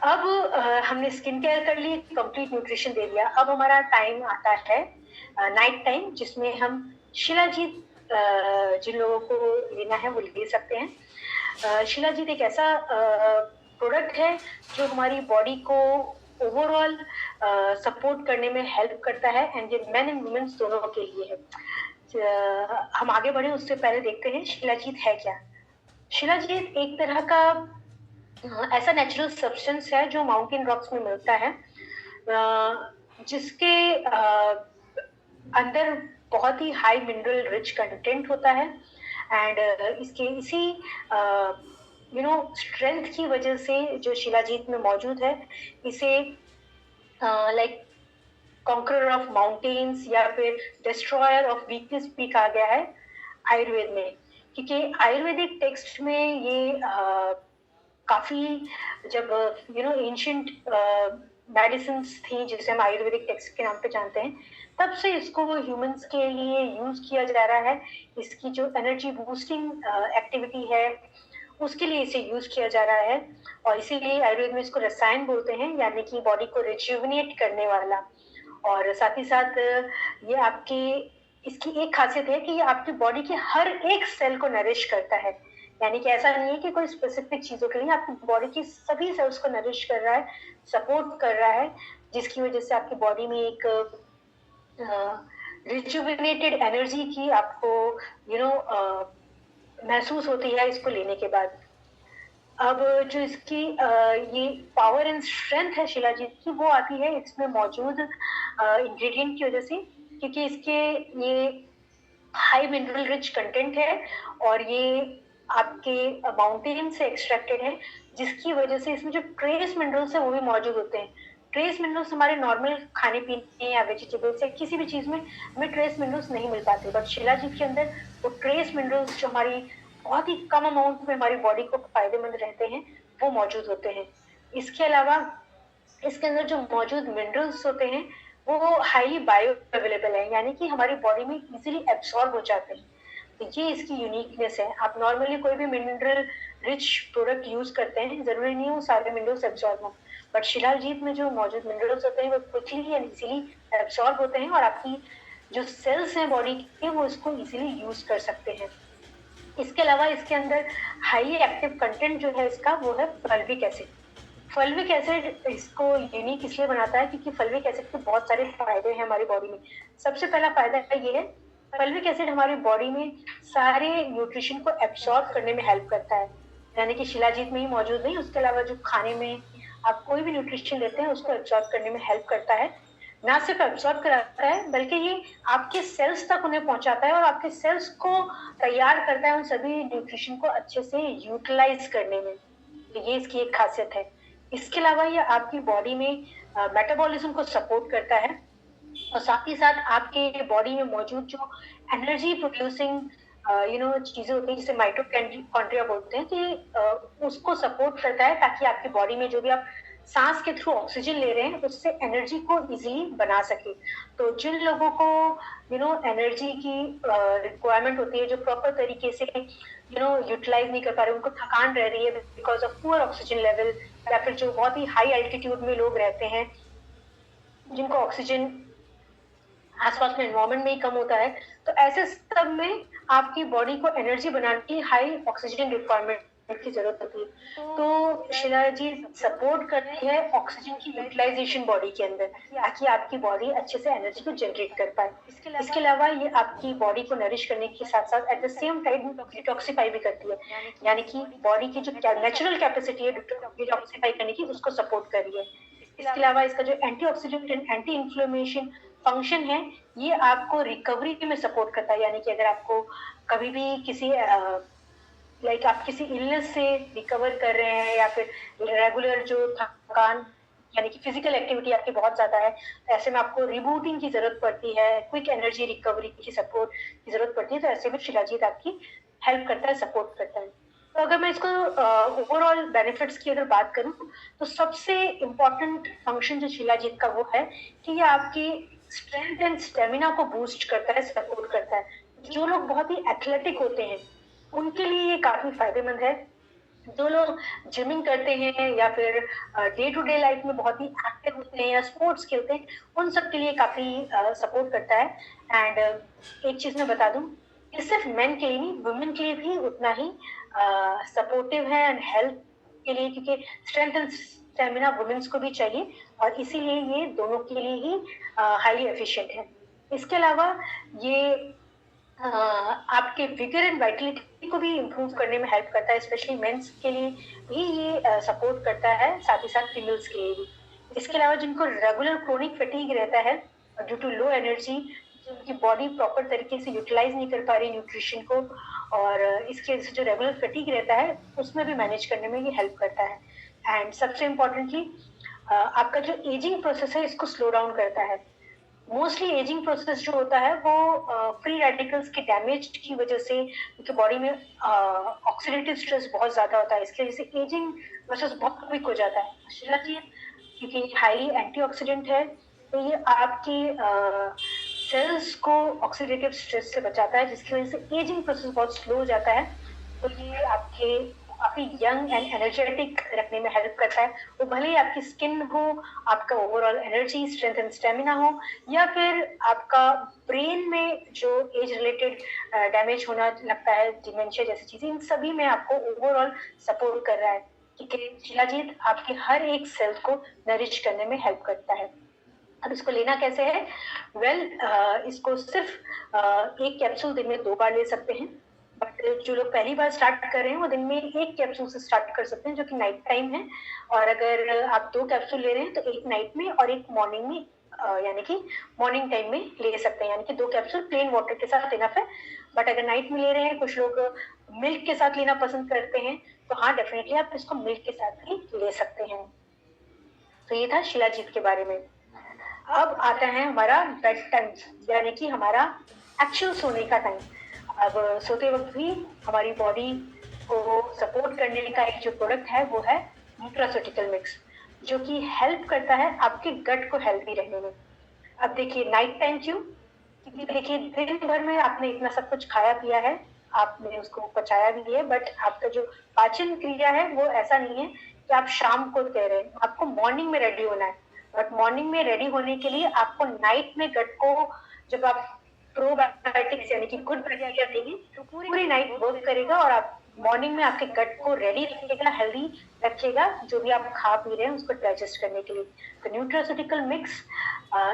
अब हमने स्किन केयर कर ली, कंप्लीट न्यूट्रिशन दे दिया। अब हमारा टाइम आता है नाइट टाइम, जिसमें हम शिलाजीत जिन लोगों को लेना है वो ले सकते हैं। शिलाजीत एक ऐसा प्रोडक्ट है जो हमारी बॉडी को ओवरऑल सपोर्ट करने में हेल्प करता है, एंड ये मेन एंड वुमेन्स दोनों के लिए है। हम आगे बढ़े उससे पहले देखते हैं शिलाजीत है क्या। शिलाजीत एक तरह का ऐसा नेचुरल सब्सटेंस है जो माउंटेन रॉक्स में मिलता है, जिसके अंदर बहुत ही हाई मिनरल रिच कंटेंट होता है। एंड इसके इसी स्ट्रेंथ की वजह से जो शिलाजीत में मौजूद है, इसे लाइक कॉन्करर ऑफ माउंटेन्स या फिर डिस्ट्रॉयर ऑफ वीकनेस भी कहा गया है आयुर्वेद में, क्योंकि आयुर्वेदिक टेक्स्ट में ये काफी जब एंशिएंट मेडिसिन थी जिसे हम आयुर्वेदिक टेक्स्ट के नाम पे जानते हैं, तब से इसको ह्यूमंस के लिए यूज किया जा रहा है। इसकी जो एनर्जी बूस्टिंग एक्टिविटी है उसके लिए इसे यूज किया जा रहा है, और इसीलिए आयुर्वेद में इसको रसायन बोलते हैं, यानी कि बॉडी को रिज्यूवनेट करने वाला। और साथ ही साथ ये आपकी इसकी एक खासियत है कि ये आपकी बॉडी के हर एक सेल को नरिश करता है। यानी कि ऐसा नहीं है कि कोई स्पेसिफिक चीजों के लिए, आपकी बॉडी की सभी सेल्स को नरिश कर रहा है, सपोर्ट कर रहा है। जिसकी वजह से आपकी बॉडी में एक रिजुविनेटेड एनर्जी की आपको महसूस होती है इसको लेने के बाद। अब जो इसकी ये पावर एंड स्ट्रेंथ है शिलाजीत की, वो आती है इसमें मौजूद इंग्रेडिएंट की वजह से, क्योंकि इसके ये हाई मिनरल रिच कंटेंट है और ये आपके माउंटेन से एक्सट्रैक्टेड है, जिसकी वजह से इसमें जो ट्रेस मिनरल्स है वो भी मौजूद होते हैं। ट्रेस मिनरल्स हमारे नॉर्मल खाने पीने या वेजिटेबल्स या किसी भी चीज में हमें ट्रेस मिनरल्स नहीं मिल पाते, बट शिलाजीत के अंदर वो ट्रेस मिनरल्स जो हमारी बहुत ही कम अमाउंट में हमारी बॉडी को फायदेमंद रहते हैं वो मौजूद होते हैं। इसके अलावा इसके अंदर जो मौजूद मिनरल्स होते हैं वो हाईली बायो अवेलेबल है, यानी कि हमारी बॉडी में इजीली एब्सॉर्ब हो जाते हैं। तो ये इसकी यूनिकनेस है। आप नॉर्मली कोई भी मिनरल रिच प्रोडक्ट यूज करते हैं, जरूरी नहीं हो सारे मिनरल्स एब्सॉर्ब हो, बट शिलाजीत में जो मौजूद मिनरल्स होते हैं वो क्विकली एंड इजीली एब्सॉर्ब होते हैं और आपकी जो सेल्स हैं बॉडी के वो इसको इजीली यूज कर सकते हैं। इसके अलावा इसके अंदर हाईली एक्टिव कंटेंट जो है इसका वो है फल्विक एसिड। फल्विक एसिड इसको यूनिक इसलिए बनाता है क्योंकि फल्विक एसिड के बहुत सारे फायदे हैं हमारी बॉडी में। सबसे पहला फायदा ये है, फल्विक एसिड हमारी बॉडी में सारे न्यूट्रिशन को एब्सॉर्ब करने में हेल्प करता है, यानी कि शिलाजीत में ही मौजूद नहीं, उसके अलावा जो खाने में आप कोई भी न्यूट्रिशन लेते हैं उसको एब्सॉर्ब करने में हेल्प करता है। ना सिर्फ एब्सॉर्ब कराता है बल्कि ये आपके सेल्स तक उन्हें पहुंचाता है और आपके सेल्स को तैयार करता है उन सभी न्यूट्रिशन को अच्छे से यूटिलाइज करने में। तो ये इसकी एक खासियत है। इसके अलावा ये आपकी बॉडी में मेटाबॉलिज्म को सपोर्ट करता है और साथ ही साथ आपके बॉडी में मौजूद जो एनर्जी प्रोड्यूसिंग चीजें होती हैं जिसे माइटोकॉन्ड्रिया बोलते हैं कि उसको सपोर्ट करता है, ताकि आपकी बॉडी में जो भी आप सांस के थ्रू ऑक्सीजन ले रहे हैं उससे एनर्जी को इजीली बना सके। तो जिन लोगों को एनर्जी की रिक्वायरमेंट होती है, जो प्रॉपर तरीके से यूटिलाइज नहीं कर पा रहे, उनको थकान रह रही है because of poor oxygen level, या फिर जो बहुत ही हाई एल्टीट्यूड में लोग रहते हैं जिनको ऑक्सीजन आसपास में एनवायरमेंट में ही कम होता है, तो ऐसे सब में आपकी बॉडी को एनर्जी बनाने की हाई ऑक्सीजन रिक्वायरमेंट की जरूरत होती है। तो शिलाजीत सपोर्ट करती है ऑक्सीजन की यूटिलाइजेशन बॉडी के अंदर, ताकि आपकी बॉडी अच्छे से एनर्जी को जनरेट कर पाए। इसके अलावा ये आपकी बॉडी को नरिश करने के साथ साथ at the same time detoxify भी करती है, यानी कि बॉडी की जो नेचुरल कैपेसिटी है डिटॉक्सिफाई करने की उसको सपोर्ट कर रही है। इसके अलावा इसका जो antioxidant and anti inflammation function है ये आपको रिकवरी में सपोर्ट करता है, यानी कि अगर आपको कभी भी किसी आप किसी इलनेस से रिकवर कर रहे हैं या फिर रेगुलर जो थकान यानी कि फिजिकल एक्टिविटी आपकी बहुत ज्यादा है, तो ऐसे में आपको रिबूटिंग की जरूरत पड़ती है, क्विक एनर्जी रिकवरी की सपोर्ट की जरूरत पड़ती है, तो ऐसे में शिलाजीत आपकी हेल्प करता है, सपोर्ट करता है। तो अगर मैं इसको ओवरऑल बेनिफिट्स की अगर बात करूं तो सबसे इम्पोर्टेंट फंक्शन जो शिलाजीत का वो है कि ये आपकी स्ट्रेंथ एंड स्टेमिना को बूस्ट करता है, सपोर्ट करता है। जो लोग बहुत ही एथलेटिक होते हैं उनके लिए ये काफी फायदेमंद है। जो लोग जिमिंग करते हैं या फिर डे टू डे लाइफ में बहुत ही एक्टिव होते हैं या स्पोर्ट्स खेलते हैं, उन सब के लिए काफी सपोर्ट करता है। एंड एक चीज मैं बता दूं, ये सिर्फ मेन के लिए नहीं, वुमेन के लिए भी उतना ही सपोर्टिव है एंड हेल्थ के लिए, क्योंकि स्ट्रेंथ एंड स्टेमिना वुमेन्स को भी चाहिए और इसीलिए ये दोनों के लिए ही हाईली एफिशिएंट है। इसके अलावा ये आपके विगर एंड वाइटलिटी को भी इम्प्रूव करने में हेल्प करता है, स्पेशली मेंस के लिए भी ये सपोर्ट करता है, साथ ही साथ फीमेल्स के लिए भी। इसके अलावा जिनको रेगुलर क्रोनिक फटीग रहता है ड्यू टू लो एनर्जी, जिनकी बॉडी प्रॉपर तरीके से यूटिलाइज नहीं कर पा रही न्यूट्रिशन को, और इसके वजह से जो रेगुलर फटीग रहता है उसमें भी मैनेज करने में ये हेल्प करता है। एंड सबसे इम्पोर्टेंटली आपका जो एजिंग प्रोसेस है इसको स्लो डाउन करता है। मोस्टली एजिंग प्रोसेस जो होता है वो फ्री रेडिकल्स के डैमेज की वजह से, क्योंकि बॉडी में ऑक्सीडेटिव स्ट्रेस बहुत ज्यादा होता है, इसकी वजह से एजिंग प्रोसेस बहुत क्विक हो जाता है। शिलाजीत क्योंकि हाईली एंटीऑक्सीडेंट है तो ये आपकी सेल्स को ऑक्सीडेटिव स्ट्रेस से बचाता है, जिसकी वजह से एजिंग प्रोसेस बहुत स्लो हो जाता है। तो ये आपके काफी यंग एंड एनर्जेटिक रखने में हेल्प करता है। वो भले ही आपकी स्किन हो, आपका overall energy, strength and stamina हो, या फिर आपका ब्रेन में जो एज रिलेटेड डैमेज होना लगता है, डिमेंशिया जैसी चीजें, इन सभी में आपको ओवरऑल सपोर्ट कर रहा है। ठीक है, शिलाजीत आपके हर एक सेल को नरिश करने में हेल्प करता है। अब इसको लेना कैसे है? इसको सिर्फ एक कैप्सूल दिन में 2 बार ले सकते हैं, बट जो लोग पहली बार स्टार्ट कर रहे हैं वो दिन में एक कैप्सूल से स्टार्ट कर सकते हैं, जो कि नाइट टाइम है। और अगर आप 2 कैप्सूल ले रहे हैं तो एक नाइट में और एक मॉर्निंग में, यानी कि मॉर्निंग टाइम में ले सकते हैं, यानी कि 2 कैप्सूल प्लेन वाटर के साथ इनफ है। बट अगर नाइट में ले रहे हैं, कुछ लोग मिल्क के साथ लेना पसंद करते हैं, तो हाँ डेफिनेटली आप इसको मिल्क के साथ ही ले सकते हैं। तो ये था शिलाजीत के बारे में। अब आता है हमारा बेड टाइम, यानी कि हमारा एक्चुअल सोने का टाइम। अब सोते वक्त भी हमारी बॉडी को सपोर्ट करने का एक जो प्रोडक्ट है वो है न्यूट्रास्यूटिकल मिक्स, जो कि हेल्प करता है आपके गट को हेल्दी रहने में। अब देखिए नाइट टाइम क्यों? क्योंकि देखिए दिन भर में आपने इतना सब कुछ खाया पिया है, आपने उसको पचाया भी है, बट आपका जो पाचन क्रिया है वो ऐसा नहीं है कि आप शाम को कह रहे हैं, आपको मॉर्निंग में रेडी होना है। बट मॉर्निंग में रेडी होने के लिए आपको नाइट में गट को, जब आप प्रोबायोटिक्स यानी कि गुड बैक्टीरिया देंगे तो पूरी नाइट वर्क करेगा और आप मॉर्निंग में आपके गट को रेडी रखेगा, हेल्दी रखेगा, जो भी आप खा पी रहे हैं उसको डाइजेस्ट करने के लिए। तो न्यूट्रास्यूटिकल मिक्स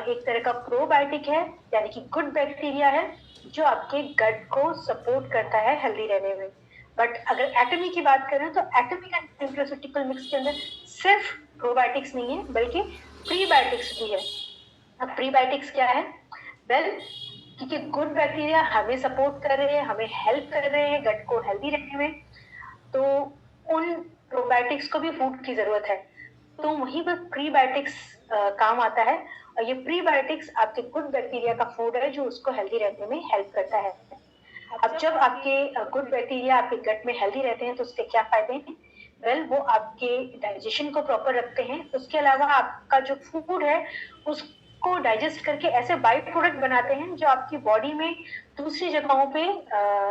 एक तरह का प्रोबायोटिक है, यानी कि गुड बैक्टीरिया है, जो आपके गट को सपोर्ट करता है हेल्दी रहने में। बट अगर एटमी की बात करें तो एटमी का न्यूट्रास्यूटिकल मिक्स के अंदर सिर्फ प्रोबायोटिक्स नहीं है, बल्कि प्रीबायोटिक्स भी है। अब प्रीबायोटिक्स क्या है? क्योंकि गुड बैक्टीरिया हमें सपोर्ट कर रहे हैं, हमें हेल्प कर रहे हैं गट को हेल्दी रखने में, तो उन प्रोबायोटिक्स को भी फूड की जरूरत है। तो वहीं पर प्रीबायोटिक्स काम आता है, और ये प्रीबायोटिक्स आपके गुड बैक्टीरिया का फूड है जो उसको हेल्दी रहने में हेल्प करता है। अब जब आपके गुड बैक्टीरिया आपके गट में हेल्दी रहते हैं तो उसके क्या फायदे हैं? वो आपके डाइजेशन को प्रॉपर रखते हैं। उसके अलावा आपका जो फूड है उसको डाइजेस्ट करके ऐसे बाई प्रोडक्ट बनाते हैं जो आपकी बॉडी में दूसरी जगहों पे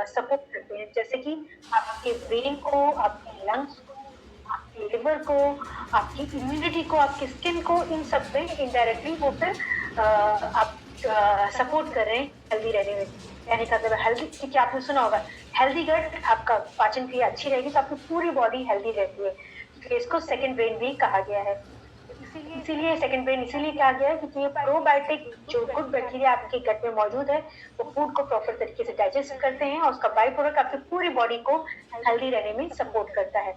सपोर्ट करते हैं, जैसे कि आपके ब्रेन को, आपके लंग्स को, आपके लिवर को, आपकी इम्यूनिटी को, आपकी स्किन को, इन सब में इनडायरेक्टली वो फिर आप सपोर्ट कर रहे हैं हेल्दी रहने में। यानी कि अगर हेल्दी, क्योंकि आपने सुना होगा हेल्दी गट, आपका पाचन क्रिया अच्छी रहेगी तो आपकी पूरी बॉडी हेल्दी रहती है, क्योंकि इसको सेकंड ब्रेन भी कहा गया है। इसीलिए सेकंड ब्रेन इसीलिए कहा गया है क्योंकि ये प्रोबायोटिक जो गुड बैक्टीरिया आपके गट में मौजूद है वो फूड को प्रॉपर तरीके से डाइजेस्ट करते हैं और उसका बाई प्रोडक्ट आपकी पूरी बॉडी को हेल्दी रहने में सपोर्ट करता है।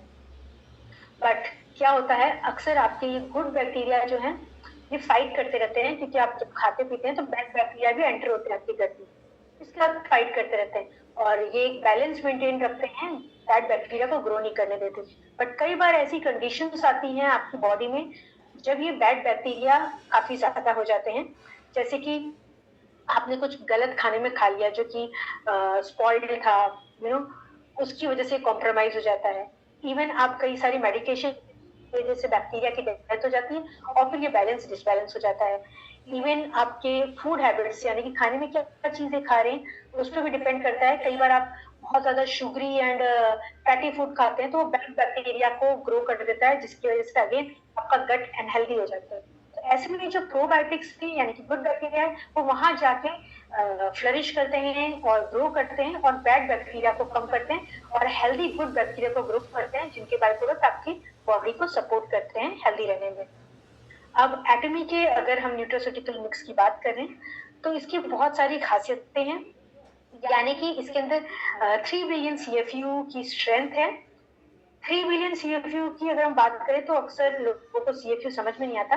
बट क्या होता है, अक्सर आपके ये गुड बैक्टीरिया जो है ये फाइट करते रहते हैं, क्योंकि आप जब खाते पीते हैं तो बैड बैक्टीरिया भी एंटर होते हैं आपके गट में, इसके साथ फाइट करते रहते हैं और ये एक बैलेंस मेंटेन रखते हैं, बैड बैक्टीरिया को ग्रो नहीं करने देते। बट कई बार ऐसी कंडीशंस आती हैं आपकी बॉडी में जब ये बैड बैक्टीरिया काफी ज्यादा हो जाते हैं, जैसे कि आपने कुछ गलत खाने में खा लिया जो कि स्पॉइल्ड था, उसकी वजह से कॉम्प्रोमाइज हो जाता है। इवन आप कई सारी मेडिकेशन की वजह से बैक्टीरिया की डेथ हो जाती है और फिर ये बैलेंस डिसबैलेंस हो जाता है। इवन आपके फूड हैबिट्स, यानी कि खाने में क्या क्या चीजें खा रहे हैं उस पर भी डिपेंड करता है। कई बार आप बहुत ज्यादा शुगरी एंड फैटी फूड खाते हैं तो वो बैड बैक्टीरिया को ग्रो कर देता है, जिसकी वजह से अगेन आपका गट अनहेल्दी हो जाता है। तो ऐसे में जो प्रोबायोटिक्स थी, यानी कि गुड बैक्टीरिया है, वो वहां जाके फ्लरिश करते हैं और ग्रो करते हैं और बैड बैक्टीरिया को कम करते हैं और हेल्दी गुड बैक्टीरिया को ग्रो करते हैं, जिनके बाय प्रोडक्ट आपकी बॉडी को सपोर्ट करते हैं हेल्दी रहने में। अब एटमी के अगर हम न्यूट्रास्यूटिकल मिक्स की बात करें तो इसकी बहुत सारी खासियतें हैं, यानी कि इसके अंदर 3 बिलियन CFU की स्ट्रेंथ है। 3 बिलियन CFU की अगर हम बात करें तो अक्सर लोगों को CFU समझ में नहीं आता।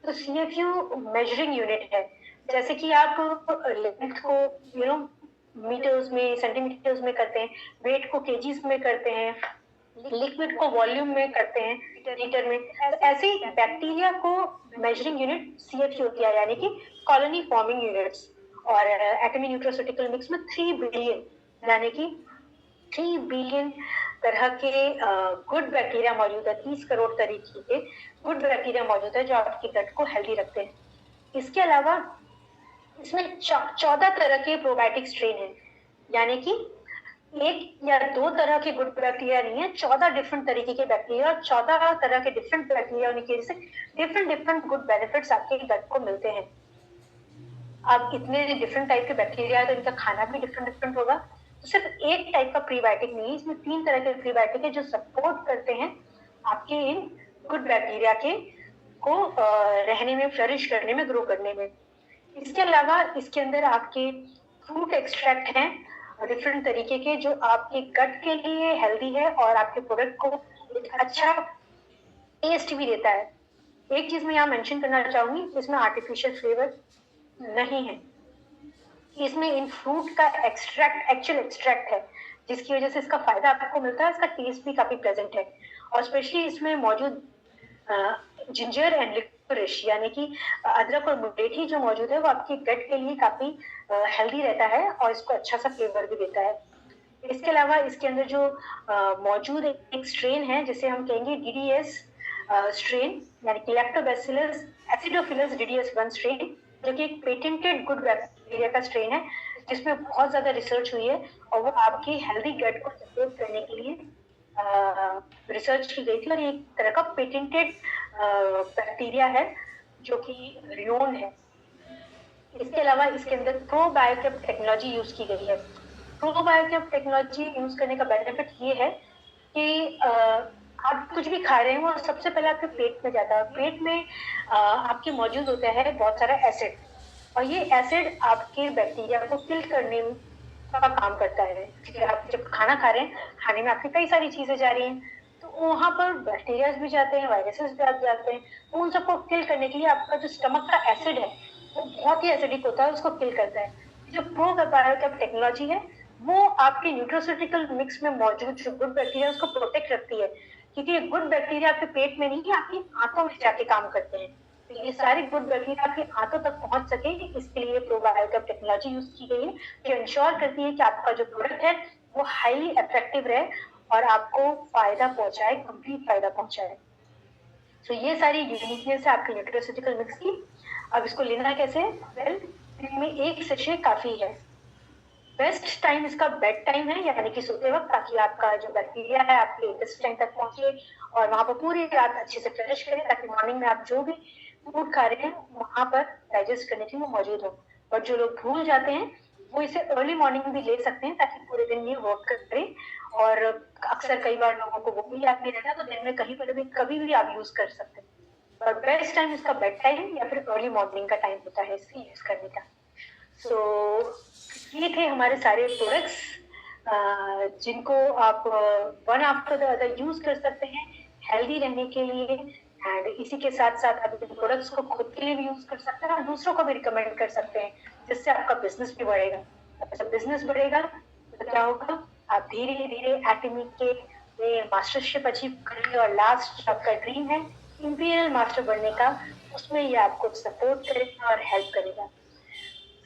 तो CFU मेजरिंग यूनिट है, जैसे कि आप लेंथ को मीटर्स में, सेंटीमीटर्स में करते हैं, वेट को केजीज में करते हैं, लिक्विड को वॉल्यूम में करते हैं, लीटर में। तो ऐसे ही बैक्टीरिया को मेजरिंग यूनिट CFU होती है, यानी कि कॉलोनी फॉर्मिंग यूनिट्स। और एटमी न्यूट्रास्यूटिकल मिक्स में 3 बिलियन, यानी कि 3 बिलियन तरह के गुड बैक्टीरिया मौजूद है, 30 करोड़ तरीके के गुड बैक्टीरिया मौजूद है जो आपके गट को हेल्दी रखते हैं। इसके अलावा इसमें 14 तरह के प्रोबायोटिक स्ट्रेन है, यानी कि 1 या 2 तरह के गुड बैक्टीरिया नहीं है, 14 डिफरेंट तरीके के बैक्टीरिया और 14 तरह के डिफरेंट बैक्टीरिया होने की वजह से डिफरेंट गुड बेनिफिट्स आपके गट को मिलते हैं। अब इतने डिफरेंट टाइप के बैक्टीरिया है तो इनका खाना भी डिफरेंट होगा। तो सिर्फ एक टाइप का प्रीबायोटिक नहीं है, इसमें 3 तरह के प्रीबायोटिक है जो सपोर्ट करते हैं आपके इन गुड बैक्टीरिया के को रहने में, फ्लरिश करने में, ग्रो करने में। इसके अलावा इसके अंदर आपके फ्रूट एक्सट्रैक्ट हैं डिफरेंट तरीके के, जो आपके गट के लिए हेल्दी है और आपके प्रोडक्ट को एक अच्छा टेस्ट भी देता है। एक चीज मैं यहाँ मेंशन करना चाहूंगी, इसमें आर्टिफिशियल फ्लेवर नहीं है, इसमें इन फ्रूट का एक्सट्रैक्ट एक्चुअल एक्सट्रैक्ट है, जिसकी वजह से इसका फायदा आपको मिलता है। इसका टेस्ट भी काफी प्लेजेंट है, और स्पेशली इसमें मौजूद जिंजर एंड लिकोरिश यानी कि अदरक और मुलेठी जो मौजूद है, वो आपके गट के लिए काफी हेल्दी रहता है और इसको अच्छा सा फ्लेवर भी देता है। इसके अलावा इसके अंदर जो मौजूद एक स्ट्रेन है जिसे हम कहेंगे DDS स्ट्रेन, यानी कि लैक्टोबैसिलस एसिडोफिलस DDS1 स्ट्रेन, जो कि एक पेटेंटेड गुड बैक्टीरिया का स्ट्रेन है, जिसमें बहुत ज्यादा रिसर्च हुई है और वो आपकी हेल्दी गट को सपोर्ट करने के लिए रिसर्च की गई थी, और एक तरह का पेटेंटेड बैक्टीरिया है जो कि रियोन है। इसके अलावा इसके अंदर प्रोबायोकेप टेक्नोलॉजी यूज की गई है। प्रोबायोकेप टेक्नोलॉजी यूज करने का बेनिफिट ये है कि आप कुछ भी खा रहे हैं वो सबसे पहले आपके पेट में जाता है। पेट में आपके मौजूद होता है बहुत सारा एसिड, और ये एसिड आपके बैक्टीरिया को किल करने का काम करता है। आप जब खाना खा रहे हैं, खाने में आपकी कई सारी चीजें जा रही हैं, तो वहां पर बैक्टीरिया भी जाते हैं, वायरसेस भी जाते हैं, तो उन सबको किल करने के लिए आपका जो स्टमक का एसिड है वो बहुत ही एसिडिक होता है, उसको किल करता है। जो प्रोबायोकेप टेक्नोलॉजी है वो आपके न्यूट्रोसिटिकल मिक्स में मौजूद जो गुड बैक्टीरिया उसको प्रोटेक्ट रखती है, क्योंकि गुड बैक्टीरिया आपके पेट में नहीं, आपकी आंतों में जाके काम करते हैं। तो ये सारे गुड बैक्टीरिया आपकी आंतों तक पहुंच सके, इसके लिए प्रोबायोकेप टेक्नोलॉजी यूज की गई है, जो इंश्योर करती है कि आपका जो प्रोडक्ट है वो हाईली इफेक्टिव रहे और आपको फायदा पहुंचाए, कंप्लीट फायदा पहुंचाए। तो ये सारी यूनिकनेस है आपके न्यूट्रोसिटिकल मिक्स की। अब इसको लेना कैसे? वेल, दिन में एक सेशे काफी है। बेस्ट टाइम इसका बेड टाइम है, यानी कि सोते वक्त, ताकि आपका जो बैक्टीरिया है आपके इंटेस्टाइन तक पहुंचे और वहां पर पूरी रात अच्छे से फ्लरिश करे, ताकि मॉर्निंग में आप जो भी फूड खा रहे हैं वहां पर डाइजेस्ट करने के लिए मौजूद हो। और जो लोग भूल जाते हैं वो इसे अर्ली मॉर्निंग भी ले सकते हैं, ताकि पूरे दिन ये वर्क करे। और अक्सर कई बार लोगों को वो भी याद नहीं रहता, तो दिन में कहीं पर भी कभी भी आप यूज कर सकते हैं। और बेस्ट टाइम इसका बेड टाइम या फिर अर्ली मॉर्निंग का टाइम होता है इसकी यूज करने का। ये थे हमारे सारे प्रोडक्ट्स, जिनको आप one after the other use कर सकते हैं हेल्दी रहने के लिए। एंड इसी के साथ साथ आप इन प्रोडक्ट्स को खुद के लिए भी यूज कर सकते हैं और दूसरों को भी रिकमेंड कर सकते हैं, जिससे आपका बिजनेस भी बढ़ेगा। जब बिजनेस बढ़ेगा तो क्या होगा, आप धीरे धीरे एटमी के मास्टरशिप अचीव करेंगे, और लास्ट आपका ड्रीम है इंपीरियल मास्टर बनने का, उसमें ये आपको सपोर्ट करेगा और हेल्प करेगा।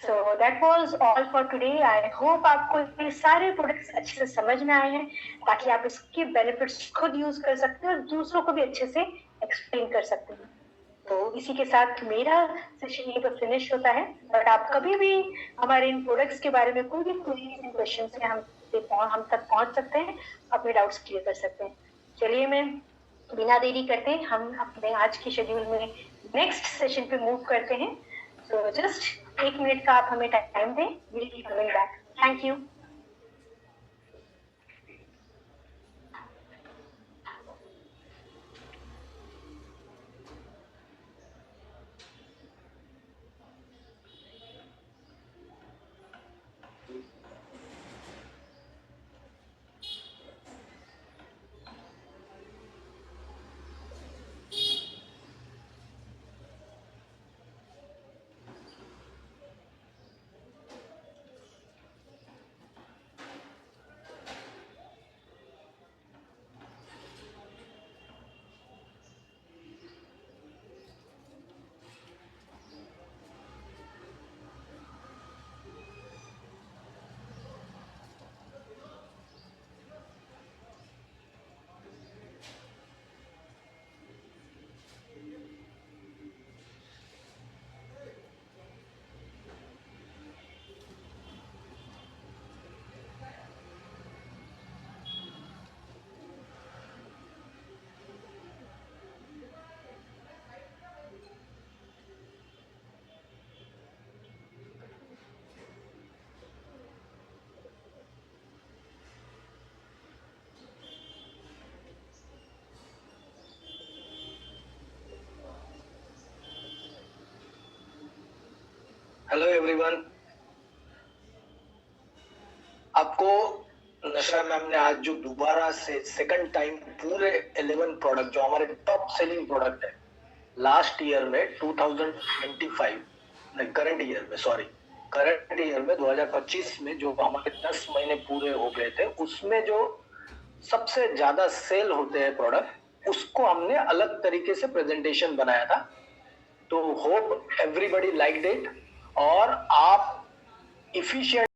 So that was all for today. I hope आपको ये सारे प्रोडक्ट्स अच्छे से समझ में आए हैं, ताकि आप इसके बेनिफिट्स खुद यूज कर सकते हैं और दूसरों को भी अच्छे से एक्सप्लेन कर सकते हैं। तो इसी के साथ मेरा सेशन यहीं पर फिनिश होता है, बट आप कभी भी हमारे इन प्रोडक्ट्स के बारे में कोई भी क्वेश्चन से हम तक पहुंच सकते हैं, अपने डाउट्स क्लियर कर सकते हैं। चलिए, मैं बिना देरी करते हम अपने आज के शेड्यूल में नेक्स्ट सेशन पे मूव करते हैं। So just 1 मिनट का आप हमें टाइम दें, we'll be coming back. Thank you. Hello everyone, आपको नशा मैम ने आज जो दोबारा से सेकंड टाइम पूरे 11 प्रोडक्ट जो हमारे टॉप सेलिंग प्रोडक्ट है लास्ट ईयर में 2025 नहीं करंट ईयर में 2025 में जो हमारे 10 महीने पूरे हो गए थे उसमें जो सबसे ज्यादा सेल होते हैं प्रोडक्ट उसको हमने अलग तरीके से प्रेजेंटेशन बनाया था। तो होप एवरीबडी लाइक्ड इट और आप इफिशिएंट